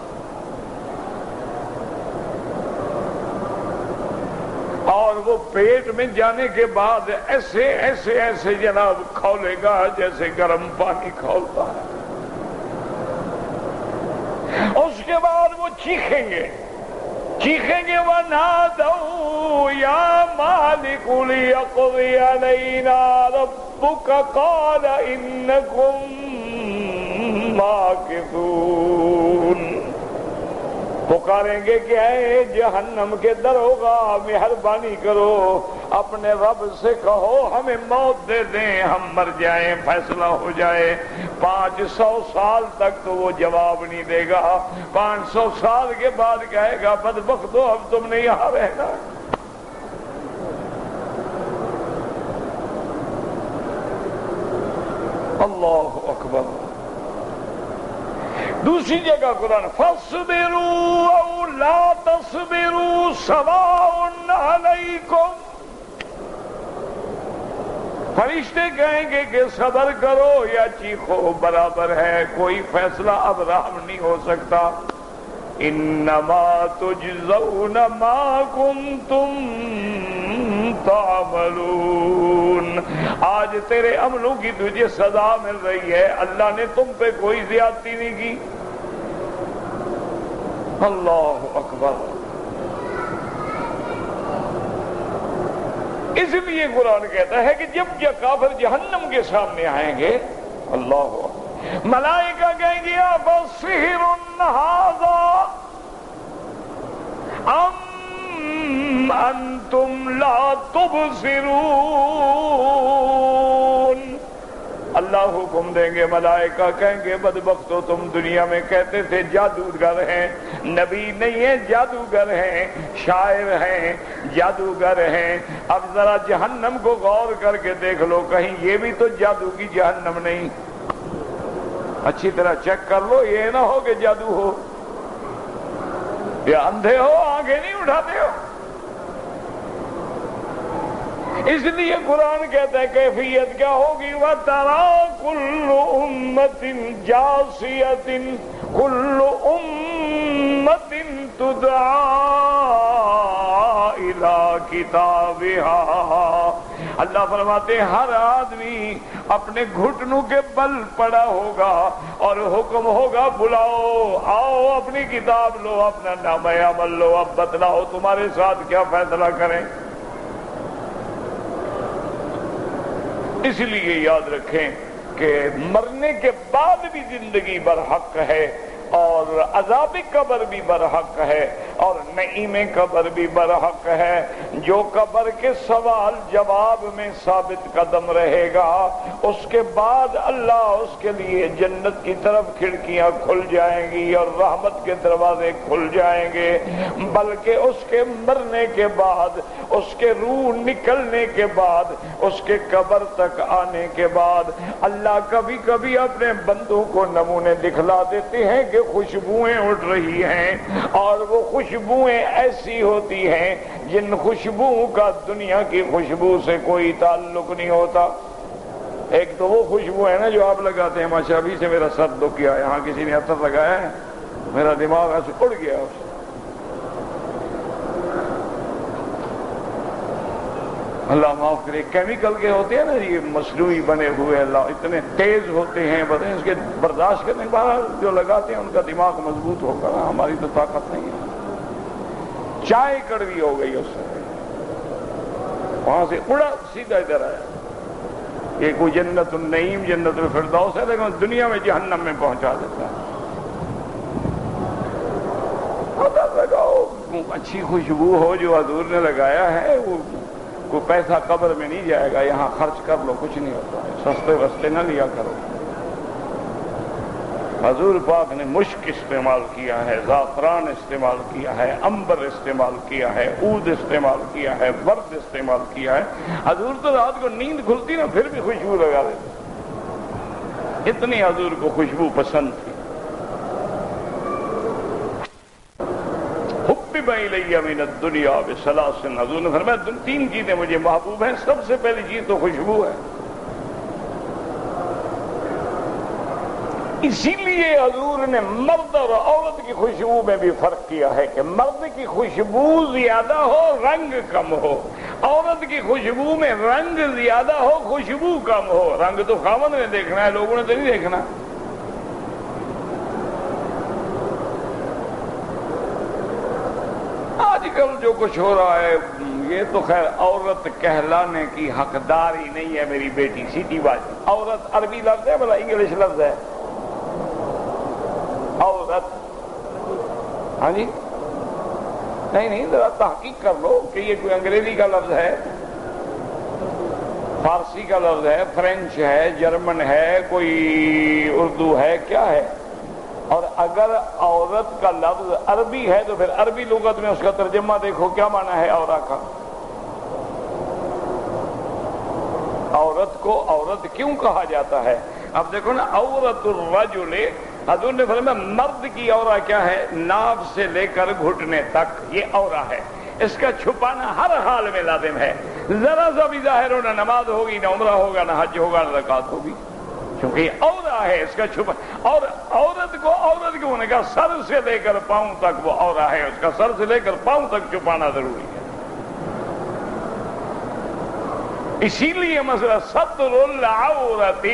اور وہ پیٹ میں جانے کے بعد ایسے ایسے ایسے جناب کھولے گا جیسے گرم پانی کھولتا ہے۔ اس کے بعد وہ چیخیں گے وَنَادَوْا يَا مَالِكُ لِيَقْضِيَ عَلَيْنَا رَبُّكَ قَالَ إِنَّكُمْ مَاكِثُونَ۔ پکاریں گے کہ اے جہنم کے دروغا مہربانی کرو، اپنے رب سے کہو ہمیں موت دے دیں، ہم مر جائیں، فیصلہ ہو جائے۔ 500 سال تک تو وہ جواب نہیں دے گا، 500 سال کے بعد کہے گا بدبختو اب تم نے یہاں رہنا۔ اللہ اکبر۔ دوسری جگہ قرآن فَاصْبِرُوا أَوْ لَا تَصْبِرُوا سَوَاءٌ عَلَيْكُمْ، فرشتے کہیں گے کہ صبر کرو یا چیخو برابر ہے، کوئی فیصلہ اب رحم نہیں ہو سکتا۔ انما تجزون ما کنتم تعملون، آج تیرے عملوں کی تجھے سزا مل رہی ہے، اللہ نے تم پہ کوئی زیادتی نہیں کی۔ اللہ اکبر۔ اس لیے قرآن کہتا ہے کہ جب کافر جہنم کے سامنے آئیں گے، اللہ اکبر، ملائکہ کہیں گے افسحر ھذا ام انتم لا تبصرون۔ اللہ حکم دیں گے، ملائکہ کہیں گے بدبختو تم دنیا میں کہتے تھے جادوگر ہیں، نبی نہیں ہیں جادوگر ہیں، شاعر ہیں جادوگر ہیں، اب ذرا جہنم کو غور کر کے دیکھ لو، کہیں یہ بھی تو جادو کی جہنم نہیں، اچھی طرح چیک کر لو، یہ نہ ہو کہ جادو ہو، یا اندھے ہو آنکھیں نہیں اٹھاتے ہو۔ اس لیے قرآن کہتا ہے کیفیت کیا ہوگی، وَتَرَىٰ كُلُّ أُمَّةٍ جَاثِيَةٍ كُلُّ أُمَّةٍ تُدْعَىٰ إِلَىٰ كِتَابِهَا۔ اللہ فرماتے ہیں ہر آدمی اپنے گھٹنوں کے بل پڑا ہوگا اور حکم ہوگا بلاؤ، آؤ اپنی کتاب لو، اپنا نامہ عمل لو، اب بتلاؤ تمہارے ساتھ کیا فیصلہ کریں۔ اس لیے یاد رکھیں کہ مرنے کے بعد بھی زندگی برحق ہے، اور عذاب قبر بھی برحق ہے، اور نعیم قبر بھی برحق ہے۔ جو قبر کے سوال جواب میں ثابت قدم رہے گا، اس کے بعد اللہ اس کے لیے جنت کی طرف کھڑکیاں کھل جائیں گی اور رحمت کے دروازے کھل جائیں گے، بلکہ اس کے مرنے کے بعد، اس کے روح نکلنے کے بعد، اس کے قبر تک آنے کے بعد اللہ کبھی کبھی اپنے بندوں کو نمونے دکھلا دیتے ہیں کہ خوشبوئیں اٹھ رہی ہیں، اور وہ خوشبوئیں ایسی ہوتی ہیں جن خوشبوؤں کا دنیا کی خوشبو سے کوئی تعلق نہیں ہوتا۔ ایک تو وہ خوشبو ہے نا جو آپ لگاتے ہیں، ماشاء ابھی سے میرا سر دکھ گیا، یہاں کسی نے عطر لگایا ہے، میرا دماغ ایسے اڑ گیا اس سے۔ اللہ معاف کرے، کیمیکل کے ہوتے ہیں نا یہ مصنوعی بنے ہوئے، اللہ اتنے تیز ہوتے ہیں، بتائیں اس کے برداشت کرنے کے بعد جو لگاتے ہیں ان کا دماغ مضبوط ہوگا، ہماری تو طاقت نہیں ہے۔ چائے کڑوی ہو گئی اس سے، وہاں سے اڑا سیدھا ادھر آیا، یہ کوئی جنت النعیم جنت الفردوس ہے، لیکن دنیا میں جہنم میں پہنچا دیتا ہے۔ لگاؤ اچھی خوشبو ہو جو حضور نے لگایا ہے، وہ کوئی پیسہ قبر میں نہیں جائے گا، یہاں خرچ کر لو کچھ نہیں ہوتا ہے، سستے وستے نہ لیا کرو۔ حضور پاک نے مشک استعمال کیا ہے، زعفران استعمال کیا ہے، عنبر استعمال کیا ہے، عود استعمال کیا ہے، ورد استعمال کیا ہے۔ حضور تو رات کو نیند کھلتی نا پھر بھی خوشبو لگا دیتے، اتنی حضور کو خوشبو پسند تھی۔ حبیب الی من الدنیا بثلاث، حضور نے فرمایا تین چیزیں مجھے محبوب ہیں، سب سے پہلی چیز تو خوشبو ہے۔ اسی لیے حضور نے مرد اور عورت کی خوشبو میں بھی فرق کیا ہے کہ مرد کی خوشبو زیادہ ہو رنگ کم ہو، عورت کی خوشبو میں رنگ زیادہ ہو خوشبو کم ہو۔ رنگ تو خاوند نے دیکھنا ہے، لوگوں نے تو نہیں دیکھنا۔ آج کل جو کچھ ہو رہا ہے یہ تو خیر عورت کہلانے کی حقدار ہی نہیں ہے میری بیٹی، سیدھی بات۔ عورت عربی لفظ ہے بلا انگلش لفظ ہے؟ عورت، ہاں جی، نہیں ذرا تحقیق کر لو کہ یہ کوئی انگریزی کا لفظ ہے، فارسی کا لفظ ہے، فرینچ ہے، جرمن ہے، کوئی اردو ہے، کیا ہے؟ اور اگر عورت کا لفظ عربی ہے تو پھر عربی لغت میں اس کا ترجمہ دیکھو کیا معنی ہے عورا کا۔ عورت کو عورت کیوں کہا جاتا ہے؟ اب دیکھو نا، عورت الرجل، حضور نے فرمایا مرد کی عورا کیا ہے؟ ناف سے لے کر گھٹنے تک یہ عورا ہے، اس کا چھپانا ہر حال میں لازم ہے۔ ذرا سا بھی ظاہر ہونا، نماز ہوگی نہ عمرہ ہوگا نہ حج ہوگا نہ زکات ہوگی، کیونکہ یہ عورا ہے، اس کا چھپا۔ اور عورت کو نے کہا سر سے لے کر پاؤں تک وہ عورا ہے، اس کا سر سے لے کر پاؤں تک چھپانا ضروری ہے۔ اسی لیے مسئلہ ستر العورت،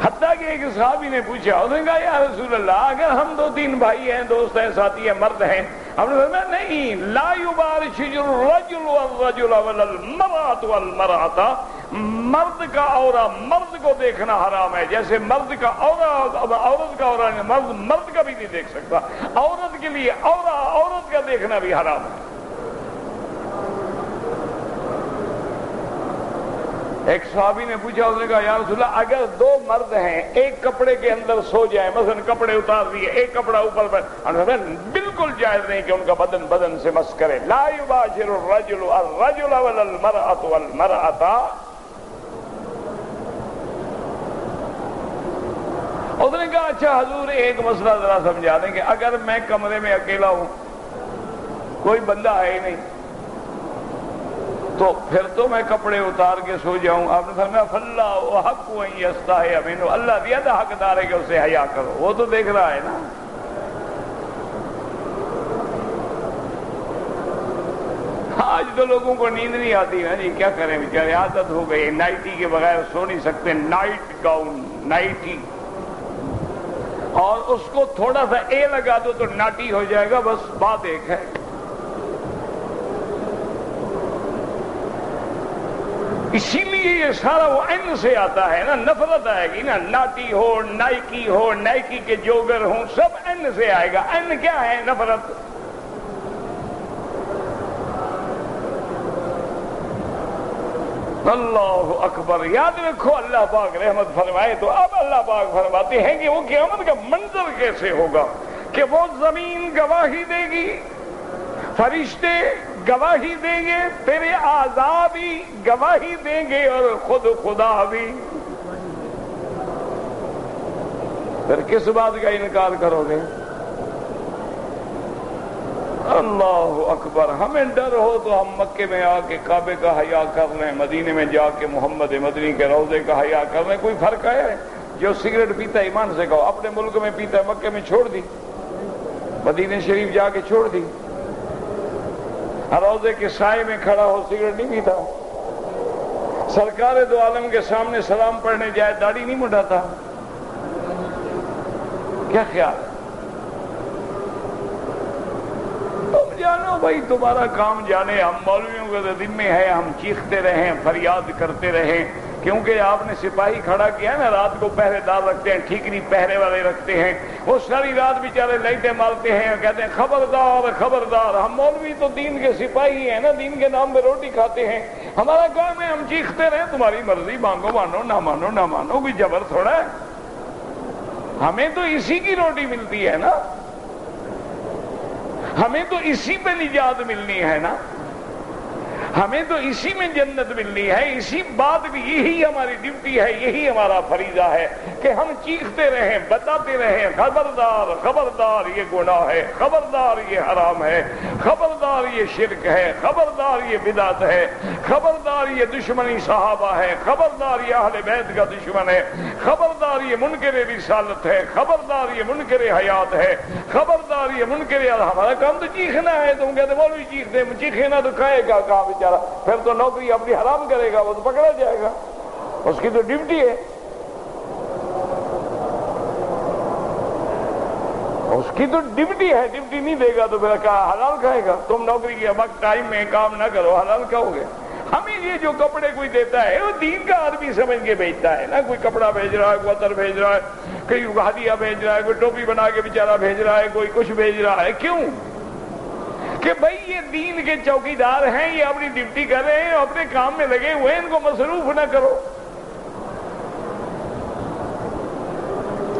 حتیٰ کہ ایک صحابی نے پوچھا، اس نے کہا یا رسول اللہ اگر ہم دو تین بھائی ہیں، دوست ہیں، ساتھی ہیں، مرد ہیں، ہم نے فرمایا نہیں، لا یبارش الرجل والرجل ولا المرأة والمرأة، مرد کا عورا مرد کو دیکھنا حرام ہے، جیسے مرد کا عورا عورت کا عورا مرد کا بھی نہیں دیکھ سکتا، عورت کے لیے عورا عورت کا دیکھنا بھی حرام ہے۔ ایک صحابی نے پوچھا، اس نے کہا یا رسول اللہ اگر دو مرد ہیں ایک کپڑے کے اندر سو جائیں، مثلا کپڑے اتار دیے ایک کپڑا اوپر پر، بالکل جائز نہیں کہ ان کا بدن بدن سے مس کرے۔ لا یباشر الرجل الرجل ولا المرأة والمرأة۔ اس نے کہا اچھا حضور ایک مسئلہ ذرا سمجھا دیں کہ اگر میں کمرے میں اکیلا ہوں، کوئی بندہ ہے ہی نہیں، تو پھر تو میں کپڑے اتار کے سو جاؤں؟ آپ نے فرمایا فاللہ حق ان یستحی منہ، اللہ زیادہ حقدار ہے کہ اسے حیا کرو، وہ تو دیکھ رہا ہے نا۔ آج تو لوگوں کو نیند نہیں آتی نا جی، کیا کریں بیچارے، عادت ہو گئی، نائٹی کے بغیر سو نہیں سکتے، نائٹ گاؤن نائٹی، اور اس کو تھوڑا سا اے لگا دو تو ناٹی ہو جائے گا، بس بات ایک ہے۔ اسی لیے یہ سارا وہ ان سے آتا ہے نا، نفرت آئے گی نا، ناٹی ہو، نائکی ہو، نائکی کے جوگر ہوں، سب ان سے آئے گا۔ ان کیا ہے؟ نفرت۔ اللہ اکبر، یاد رکھو اللہ پاک رحمت فرمائے تو اب اللہ پاک فرماتے ہیں کہ وہ قیامت کا منظر کیسے ہوگا، کہ وہ زمین گواہی دے گی، فرشتے گواہی دیں گے، تیرے اعضاء بھی گواہی دیں گے، اور خود خدا بھی۔ پھر کس بات کا انکار کرو گے؟ اللہ اکبر، ہمیں ڈر ہو تو ہم مکے میں آ کے کعبے کا حیا کر لیں، مدینے میں جا کے محمد مدنی کے روضے کا حیا کر لیں، کوئی فرق ہے؟ جو سگریٹ پیتا ایمان سے کہو، اپنے ملک میں پیتا ہے، مکے میں چھوڑ دی، مدینے شریف جا کے چھوڑ دی، روضے کے سائے میں کھڑا ہو سگریٹ نہیں پیتا، سرکار دو عالم کے سامنے سلام پڑھنے جائے داڑھی نہیں مڈاتا، کیا خیال ہے؟ تم جانو بھائی، تمہارا کام جانے، ہم مولویوں کے ذمے ہے ہم چیختے رہیں، فریاد کرتے رہیں، کیونکہ آپ نے سپاہی کھڑا کیا نا، رات کو پہرے دار رکھتے ہیں، ٹھیکری پہرے والے رکھتے ہیں، وہ ساری رات بیچارے لائٹیں مارتے ہیں، کہتے ہیں خبردار خبردار۔ ہم مولوی تو دین کے سپاہی ہیں نا، دین کے نام پہ روٹی کھاتے ہیں، ہمارا کام ہے ہم چیختے رہیں، تمہاری مرضی، مانگو مانو، نہ مانو نہ مانو، کوئی جبر تھوڑا ہے، ہمیں تو اسی کی روٹی ملتی ہے نا، ہمیں تو اسی پہ نجات ملنی ہے نا۔ ہمیں تو اسی میں جنت ملنی ہے، اسی بات بھی، یہی ہماری ڈیوٹی ہے، یہی ہمارا فریضہ ہے کہ ہم چیختے رہیں، بتاتے رہیں خبردار خبردار یہ گناہ ہے، خبردار یہ حرام ہے، خبردار یہ شرک ہے، خبردار یہ بدعت ہے، خبردار یہ دشمنی صحابہ ہے، خبردار یہ اہل بیت کا دشمن ہے، خبردار یہ منکر رسالت ہے، خبردار یہ منکر حیات ہے، خبردار یہ منکر، ہمارا کام تو چیخنا ہے۔ تم کہتے مولوی چیختے، چیخے نہ تو کھائے گا کہاں بیچارہ، پھر تو نوکری اپنی حرام کرے گا، وہ تو پکڑا جائے گا، اس کی تو ڈیوٹی ہے، اس کی تو ڈیوٹی ہے، ڈیوٹی نہیں دے گا تو پھر کہا حلال کھائے گا۔ تم نوکری کے وقت ٹائم میں کام نہ کرو، حلال کھاؤ گے۔ ہمیں یہ جو کپڑے کوئی دیتا ہے وہ دین کا آدمی سمجھ کے بیچتا ہے نا، کوئی کپڑا بھیج رہا ہے، کوئی عطر بھیج رہا ہے، کوئی ہدیہ بھیج رہا ہے، کوئی ٹوپی بنا کے بیچارہ بھیج رہا ہے، کوئی کچھ بھیج رہا ہے، کیوں؟ کہ بھائی یہ دین کے چوکیدار ہیں، یہ اپنی ڈیوٹی کر رہے ہیں، اپنے کام میں لگے ہوئے ہیں، ان کو مصروف نہ کرو۔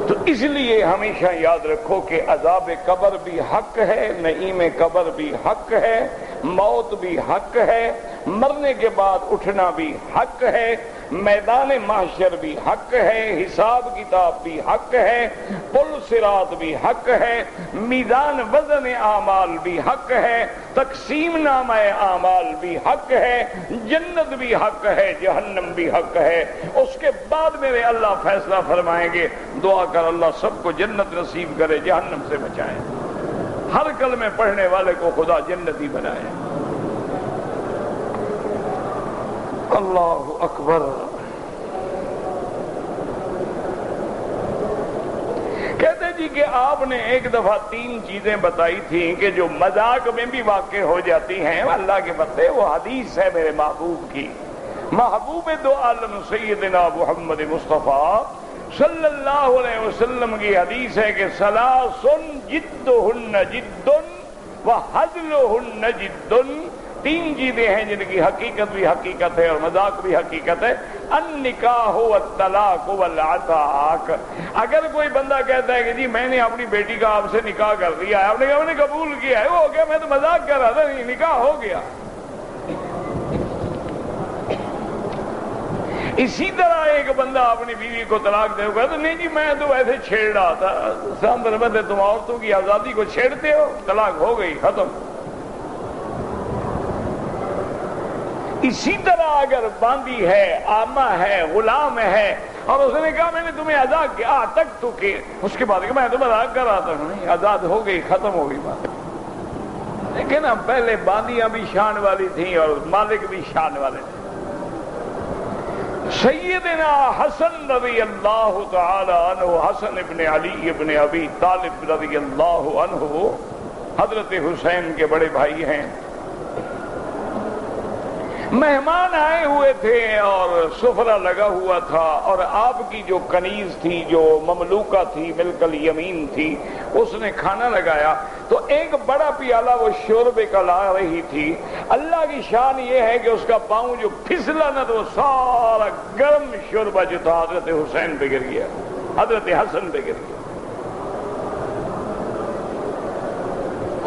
تو اس لیے ہمیشہ یاد رکھو کہ عذاب قبر بھی حق ہے، نعیم قبر بھی حق ہے، موت بھی حق ہے، مرنے کے بعد اٹھنا بھی حق ہے، میدان محشر بھی حق ہے، حساب کتاب بھی حق ہے، پل صراط بھی حق ہے، میزان وزن اعمال بھی حق ہے، تقسیم نامہ اعمال بھی حق ہے، جنت بھی حق ہے، جہنم بھی حق ہے۔ اس کے بعد میرے اللہ فیصلہ فرمائیں گے۔ دعا کر اللہ سب کو جنت نصیب کرے، جہنم سے بچائے، ہر کلمے پڑھنے والے کو خدا جنتی بنائے۔ اللہ اکبر۔ کہتے جی کہ آپ نے ایک دفعہ 3 چیزیں بتائی تھیں کہ جو مذاق میں بھی واقع ہو جاتی ہیں، اللہ کے بندے، وہ حدیث ہے میرے محبوب کی، محبوب دو عالم سیدنا محمد مصطفیٰ صلی اللہ علیہ وسلم کی حدیث ہے کہ ثلاثن جدہن جد وحزلہن جد، 3 چیزیں ہیں جن کی حقیقت بھی حقیقت ہے اور مذاق بھی حقیقت ہے۔ النکاح والطلاق والعتاق۔ اگر کوئی بندہ کہتا ہے کہ جی میں نے اپنی بیٹی کا آپ سے نکاح کر دیا ہے، آپ نے کہا میں نے قبول کیا ہے، وہ ہو گیا، میں تو مذاق کر رہا تھا، نہیں، نکاح ہو گیا۔ اسی طرح ایک بندہ اپنی بیوی کو طلاق دے گا تو نہیں جی میں تو ایسے چھیڑ رہا تھا، سامنے بندے تم عورتوں کی آزادی کو چھیڑتے ہو، طلاق ہو گئی، ختم۔ اسی طرح اگر باندی ہے، آمہ ہے، غلام ہے، اور اس نے کہا میں نے تمہیں آزاد کیا تک تو کہ، اس کے بعد کہ میں تو مذاق کر رہا تھا، نہیں، آزاد ہو گئی، ختم ہو گئی بات۔ لیکن اب پہلے باندیاں بھی شان والی تھیں اور مالک بھی شان والے تھے۔ سیدنا حسن رضی اللہ تعالی عنہ، حسن ابن علی ابن ابی طالب رضی اللہ عنہ، حضرت حسین کے بڑے بھائی ہیں، مہمان آئے ہوئے تھے اور سفرہ لگا ہوا تھا، اور آپ کی جو کنیز تھی، جو مملوکہ تھی، ملک الیمین تھی، اس نے کھانا لگایا تو ایک بڑا پیالہ وہ شوربے کا لا رہی تھی۔ اللہ کی شان یہ ہے کہ اس کا پاؤں جو پھسلا نہ تو سارا گرم شوربہ جو تھا حضرت حسین پہ گر گیا، حضرت حسن پہ گر گیا،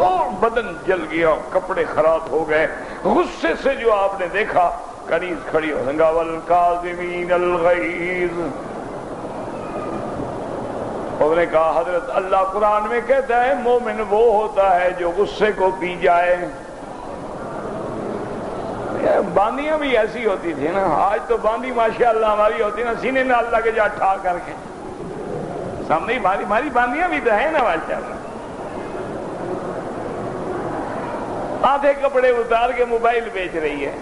اور بدن جل گیا، کپڑے خراب ہو گئے۔ غصے سے جو آپ نے دیکھا، کنیز کھڑی ہو گئی، والکاظمین الغیظ، اس نے کہا حضرت اللہ قرآن میں کہتا ہے مومن وہ ہوتا ہے جو غصے کو پی جائے۔ باندیاں بھی ایسی ہوتی تھی نا، آج تو باندی ماشاءاللہ ہماری ہوتی نا، سینے میں اللہ کے جا ٹھا کر کے سامنے ہماری باندیاں بھی تو ہیں نا ماشاءاللہ، آدھے کپڑے اتار کے موبائل بیچ رہی ہے،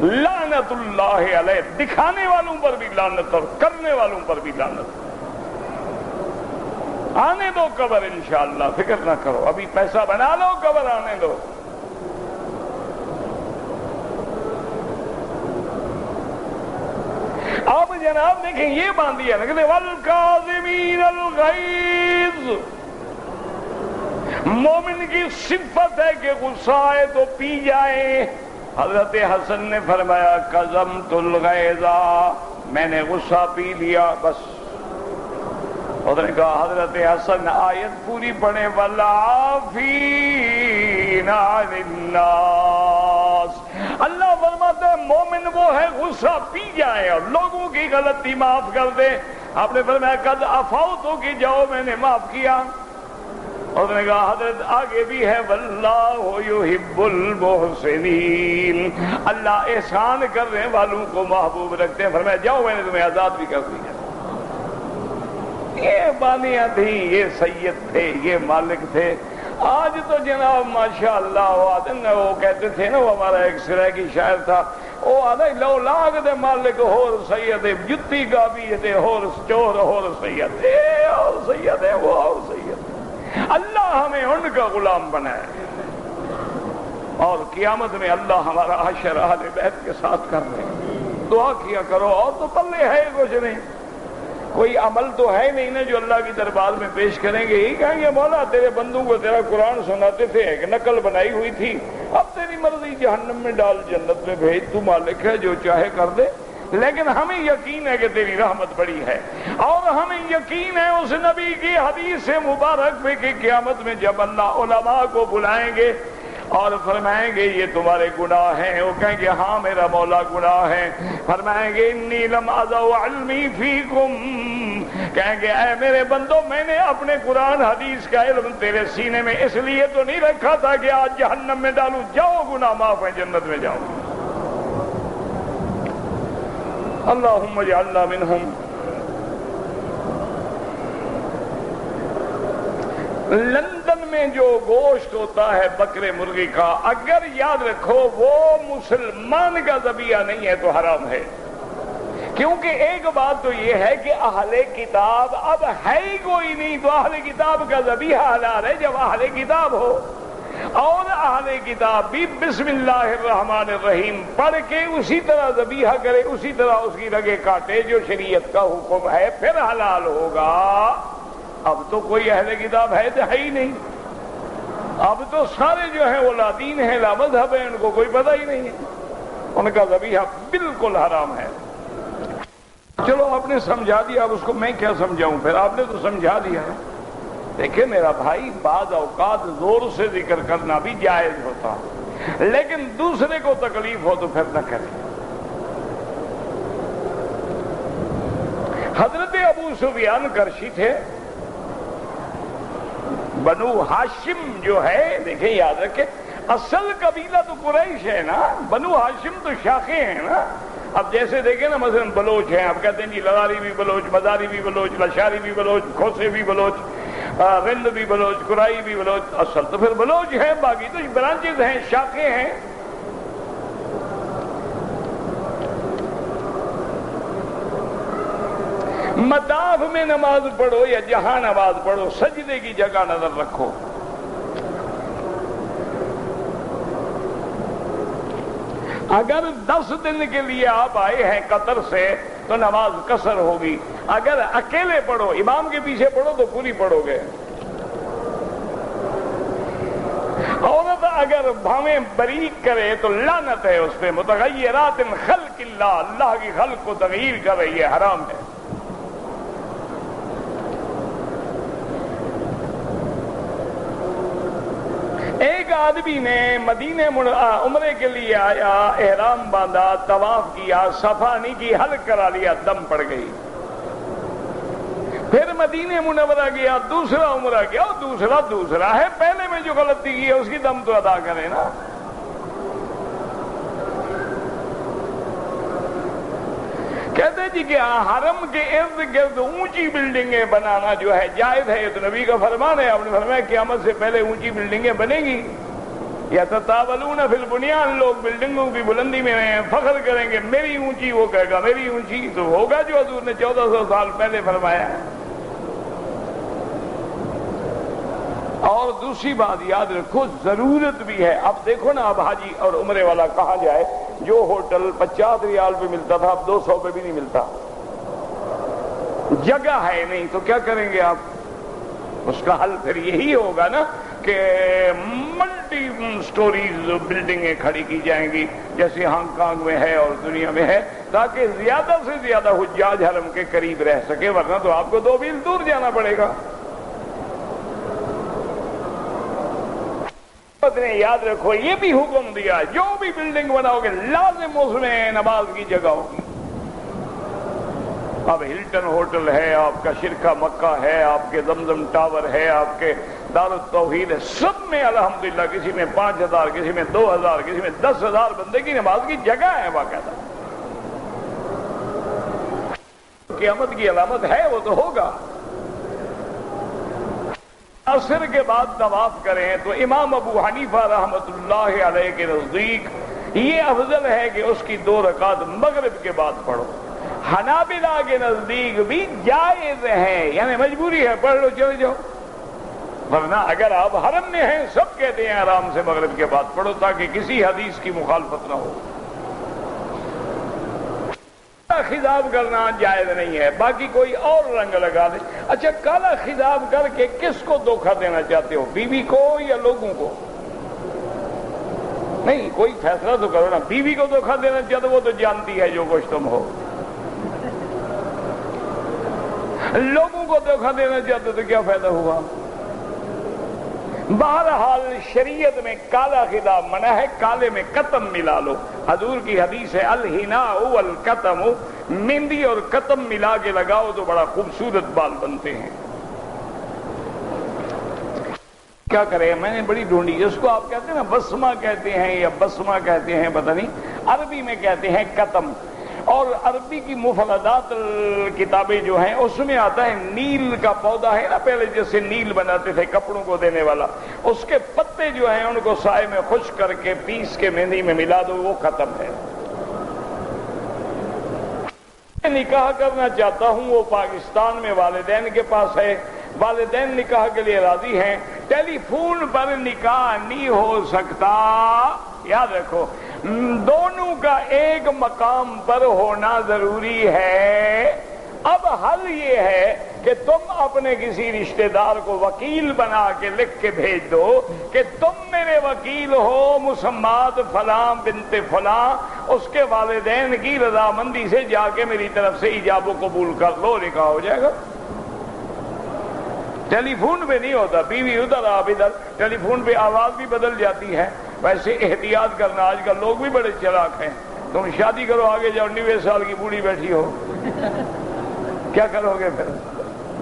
لعنت اللہ علیہ، دکھانے والوں پر بھی لعنت اور کرنے والوں پر بھی لعنت۔ آنے دو قبر انشاءاللہ، فکر نہ کرو، ابھی پیسہ بنا لو، قبر آنے دو۔ آپ جناب دیکھیں یہ باندھی ہے نا کہ والکاظمین الغیظ، مومن کی صفت ہے کہ غصہ آئے تو پی جائے۔ حضرت حسن نے فرمایا قذمت الغیظ، میں نے غصہ پی لیا، بس اس نے کہا حضرت حسن آیت پوری پڑھیں والعافین عن الناس. اللہ فرماتے ہیں مومن وہ ہے غصہ پی جائے اور لوگوں کی غلطی معاف کر دے. آپ نے فرمایا قد عفوت کی جاؤ میں نے معاف کیا. اور نے کہا حضرت آگے بھی ہے واللہ یحب المحسنین، اللہ احسان کرنے والوں کو محبوب رکھتے ہیں. فرمایا جاؤ میں نے تمہیں آزاد بھی کر دیا. یہ بانیاں تھیں، یہ سید تھے، یہ مالک تھے. آج تو جناب ماشاءاللہ وہ کہتے تھے نا، وہ ہمارا ایک سرائکی شاعر تھا، وہ آدھا لو لاگ دے مالک ہور سید جتی کا بھی دے ہور چور ہور سید اور سید ہے وہ اور سید. اللہ ہمیں ان کا غلام بنائے اور قیامت میں اللہ ہمارا حشر اہل بیت کے ساتھ کر دے. دعا کیا کرو. اور تو پلے ہے کچھ نہیں، کوئی عمل تو ہے نہیں نا جو اللہ کی دربار میں پیش کریں گے. یہی کہیں گے مولا تیرے بندوں کو تیرا قرآن سناتے تھے، ایک نقل بنائی ہوئی تھی، اب تیری مرضی جہنم میں ڈال جنت میں بھیج، تو مالک ہے جو چاہے کر دے. لیکن ہمیں یقین ہے کہ تیری رحمت بڑی ہے، اور ہمیں یقین ہے اس نبی کی حدیث مبارک میں کہ قیامت میں جب اللہ علماء کو بلائیں گے اور فرمائیں گے یہ تمہارے گناہ ہیں، وہ کہیں گے ہاں میرا مولا گناہ ہے. فرمائیں گے انی لم اضع علمی فیکم، کہیں گے اے میرے بندو میں نے اپنے قرآن حدیث کا علم تیرے سینے میں اس لیے تو نہیں رکھا تھا کہ آج جہنم میں ڈالوں. جاؤ گناہ معاف ہے، جنت میں جاؤ. اللہم اجعلنا منہم. لندن میں جو گوشت ہوتا ہے بکرے مرغی کا، اگر یاد رکھو وہ مسلمان کا ذبیحہ نہیں ہے تو حرام ہے. کیونکہ ایک بات تو یہ ہے کہ اہل کتاب اب ہے ہی کوئی نہیں، تو اہل کتاب کا ذبیحہ حلال ہے جب اہل کتاب ہو. اور اہل کتاب بھی بسم اللہ الرحمن الرحیم پڑھ کے اسی طرح ذبیحہ کرے، اسی طرح اس کی رگیں کاٹے جو شریعت کا حکم ہے، پھر حلال ہوگا. اب تو کوئی اہل کتاب ہے ہی نہیں. اب تو سارے جو ہیں وہ لادین ہیں، لا مذہب ہیں، ان کو کوئی پتہ ہی نہیں ہے. ان کا ذبیحہ بالکل حرام ہے. چلو آپ نے سمجھا دیا، اب اس کو میں کیا سمجھاؤں، پھر آپ نے تو سمجھا دیا. دیکھیں میرا بھائی، بعض اوقات زور سے ذکر کرنا بھی جائز ہوتا، لیکن دوسرے کو تکلیف ہو تو پھر نہ کریں. حضرت ابو سفیان قرشی تھے. بنو ہاشم جو ہے، دیکھیں یاد رکھیں اصل قبیلہ تو قریش ہے نا، بنو ہاشم تو شاخیں ہیں نا. اب جیسے دیکھیں نا مثلا بلوچ ہیں، آپ کہتے ہیں جی لغاری بھی بلوچ، مزاری بھی بلوچ، لشاری بھی بلوچ، کھوسے بھی بلوچ، رند بھی بلوچ، قرائی بھی بلوچ. اصل تو پھر بلوچ ہیں، باقی تو برانچز ہیں، شاخیں ہیں. مطاف میں نماز پڑھو یا جہاں نماز پڑھو، سجدے کی جگہ نظر رکھو. اگر 10 دن کے لیے آپ آئے ہیں قطر سے تو نماز قصر ہوگی. اگر اکیلے پڑھو، امام کے پیچھے پڑھو تو پوری پڑھو گے. عورت اگر بھاویں بریک کرے تو لعنت ہے اس پہ. متغیرات خلق اللہ، اللہ کی خلق کو تغیر کر رہی ہے، حرام ہے. ایک آدمی نے مدینے عمرے کے لیے آیا، احرام باندھا، طواف کیا، صفا نہیں کی، حلق کرا لیا، دم پڑ گئی. پھر مدینے منورہ گیا، دوسرا عمرہ کیا، اور دوسرا ہے. پہلے میں جو غلطی کی ہے اس کی دم تو ادا کرے نا. کہتے جی کہ حرم کے ارد گرد اونچی بلڈنگیں بنانا جو ہے جائز ہے، یہ تو نبی کا فرمان ہے. آپ نے فرمایا قیامت سے پہلے اونچی بلڈنگیں بنے گی. یتطاولون فی البنیان، لوگ بلڈنگوں کی بلندی میں فخر کریں گے میری اونچی، وہ کہے گا میری اونچی. تو ہوگا جو حضور نے 1400 سال پہلے فرمایا ہے. اور دوسری بات یاد رکھو، ضرورت بھی ہے. اب دیکھو نا، اب حاجی اور عمرے والا کہاں جائے؟ جو ہوٹل 50 ریال پہ ملتا تھا اب 200 پہ بھی نہیں ملتا. جگہ ہے نہیں تو کیا کریں گے آپ؟ اس کا حل پھر یہی ہوگا نا کہ ملٹی ملٹی سٹوریز بلڈنگیں کھڑی کی جائیں گی جیسے ہانگ کانگ میں ہے اور دنیا میں ہے، تاکہ زیادہ سے زیادہ حجاج حرم کے قریب رہ سکے، ورنہ تو آپ کو 2 میل دور جانا پڑے گا۔ نے یاد رکھو یہ بھی حکم دیا، جو بھی بلڈنگ بناؤ گے لازم اس میں نماز کی جگہ ہوگی۔ اب ہلٹن ہوٹل ہے، آپ کا شرکا مکہ ہے، آپ کے زمزم ٹاور ہے، آپ کے دارالتوحید ہے، سب میں الحمدللہ کسی میں 5000، کسی میں 2000، کسی میں 10,000 بندے کی نماز کی جگہ ہے باقاعدہ۔ قیامت کی علامت ہے، وہ تو ہوگا۔ عصر کے بعد طواف کریں تو امام ابو حنیفہ رحمۃ اللہ علیہ کے نزدیک یہ افضل ہے کہ اس کی 2 رکعت مغرب کے بعد پڑھو۔ حنابلہ کے نزدیک بھی جائز ہے، یعنی مجبوری ہے، پڑھ لو چلے جاؤ، ورنہ اگر آپ حرم میں ہیں سب کہتے ہیں آرام سے مغرب کے بعد پڑھو تاکہ کسی حدیث کی مخالفت نہ ہو۔ خضاب کرنا جائز نہیں ہے، باقی کوئی اور رنگ لگا دے۔ اچھا، کالا خضاب کر کے کس کو دھوکہ دینا چاہتے ہو، بیوی کو یا لوگوں کو؟ نہیں، کوئی فیصلہ تو کرو نا۔ بیوی کو دھوکہ دینا چاہتے وہ تو جانتی ہے جو کچھ تم ہو۔ لوگوں کو دھوکہ دینا چاہتے تو کیا فائدہ ہوا؟ بہرحال شریعت میں کالا خضاب منع ہے، کالے میں قطم ملا لو۔ حضور کی حدیث ہے الحناء والقطم، مہندی اور قطم ملا کے لگاؤ تو بڑا خوبصورت بال بنتے ہیں۔ کیا کریں، میں نے بڑی ڈھونڈی، اس کو آپ کہتے ہیں نا بسمہ کہتے ہیں یا بسمہ کہتے ہیں پتہ نہیں، عربی میں کہتے ہیں قطم۔ اور عربی کی مفردات کتابیں جو ہیں اس میں آتا ہے نیل کا پودا ہے نا، پہلے جیسے نیل بناتے تھے کپڑوں کو دینے والا، اس کے پتے جو ہیں ان کو سائے میں خشک کر کے پیس کے مہندی میں ملا دو، وہ ختم ہے۔ نکاح کرنا چاہتا ہوں، وہ پاکستان میں والدین کے پاس ہے، والدین نکاح کے لیے راضی ہیں، ٹیلی فون پر نکاح نہیں ہو سکتا۔ یاد رکھو، دونوں کا ایک مقام پر ہونا ضروری ہے۔ اب حل یہ ہے کہ تم اپنے کسی رشتہ دار کو وکیل بنا کے لکھ کے بھیج دو کہ تم میرے وکیل ہو، مسمات فلاں بنت فلاں، اس کے والدین کی رضامندی سے جا کے میری طرف سے ایجاب و قبول کر لو، نکاح ہو جائے گا۔ ٹیلی فون پہ نہیں ہوتا، بیوی ادھر آپ ادھر، ٹیلی فون پہ آواز بھی بدل جاتی ہے۔ ویسے احتیاط کرنا، آج کل لوگ بھی بڑے چلاک ہیں، تم شادی کرو آگے جاؤ 90 سال کی بوڑھی بیٹھی ہو، کیا کرو گے پھر؟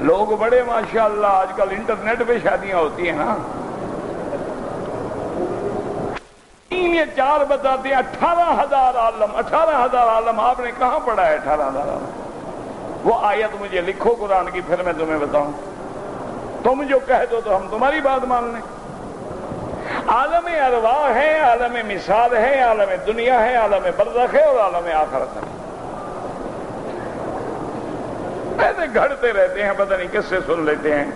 لوگ بڑے ماشاءاللہ آج کل انٹرنیٹ پہ شادیاں ہوتی ہیں نا۔ 3 یا 4 بتاتے ہیں 18,000 عالم، 18,000 عالم، آپ نے کہاں پڑھا ہے 18,000 عالم؟ وہ آیت مجھے لکھو قرآن کی، پھر میں تمہیں بتاؤں۔ تم جو کہہ دو تو ہم تمہاری بات مان لیں۔ عالم ارواح ہے، عالم مثال ہے، عالم دنیا ہے، عالم برزخ ہے اور عالم آخرت ہے۔ ایسے گھڑتے رہتے ہیں، پتہ نہیں کس سے سن لیتے ہیں۔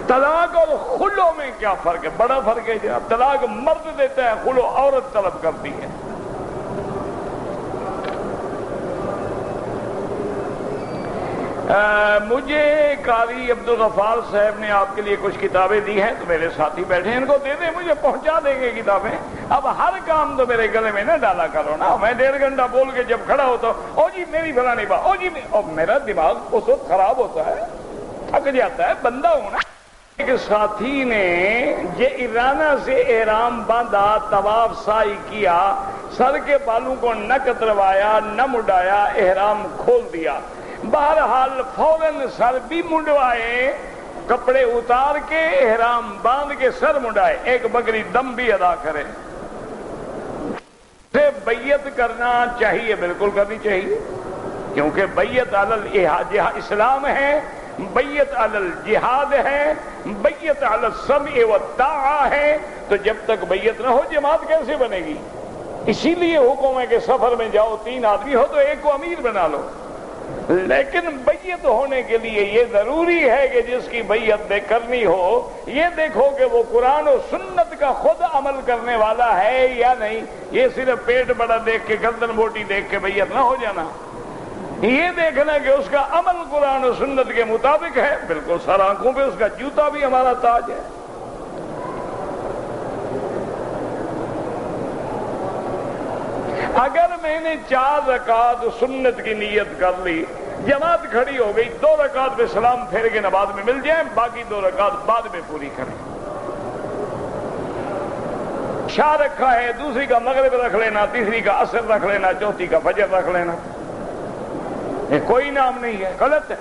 طلاق اور خلو میں کیا فرق ہے؟ بڑا فرق ہے جناب۔ طلاق مرد دیتا ہے، خلو عورت طلب کرتی ہے۔ مجھے قاری عبدالغفار صاحب نے آپ کے لیے کچھ کتابیں دی ہیں، تو میرے ساتھی بیٹھے ہیں، ان کو دے دیں، مجھے پہنچا دیں گے کتابیں۔ اب ہر کام تو میرے گلے میں نہ ڈالا کرو نا، میں 1.5 گھنٹہ بول کے جب کھڑا ہوتا ہوں، او جی میری فلانی بات، او جی میرا دماغ اس وقت خراب ہوتا ہے، تھک جاتا ہے، بندہ ہوں نا۔ ایک ساتھی نے یہ ایرانہ سے احرام باندھا، طواف سعی کیا، سر کے بالوں کو نہ کتروایا نہ مڈایا، احرام کھول دیا۔ بہرحال فوراً سر بھی منڈوائے، کپڑے اتار کے احرام باندھ کے سر منڈائے، ایک بکری دم بھی ادا کرے۔ اسے بیعت کرنا چاہیے، بالکل کرنی چاہیے، کیونکہ بیعت علی اسلام ہے، بیعت علی الجہاد ہے، بیعت علی السمع والطاعہ ہے، تو جب تک بیعت نہ ہو جماعت کیسے بنے گی؟ اسی لیے حکم ہے کہ سفر میں جاؤ 3 آدمی ہو تو ایک کو امیر بنا لو، لیکن بیعت ہونے کے لیے یہ ضروری ہے کہ جس کی بیعت کرنی ہو یہ دیکھو کہ وہ قرآن و سنت کا خود عمل کرنے والا ہے یا نہیں۔ یہ صرف پیٹ بڑا دیکھ کے گردن موٹی دیکھ کے بیعت نہ ہو جانا، یہ دیکھنا کہ اس کا عمل قرآن و سنت کے مطابق ہے۔ بالکل سر آنکھوں پہ اس کا جوتا بھی ہمارا تاج ہے۔ اگر میں نے 4 رکعت سنت کی نیت کر لی، جماعت کھڑی ہو گئی، 2 رکعت پہ سلام پھیر کے نماز میں مل جائیں، باقی 2 رکعت بعد میں پوری کریں۔ شاہ رکھا ہے، دوسری کا مغرب رکھ لینا، تیسری کا عصر رکھ لینا، چوتھی کا فجر رکھ لینا، یہ کوئی نام نہیں ہے، غلط ہے۔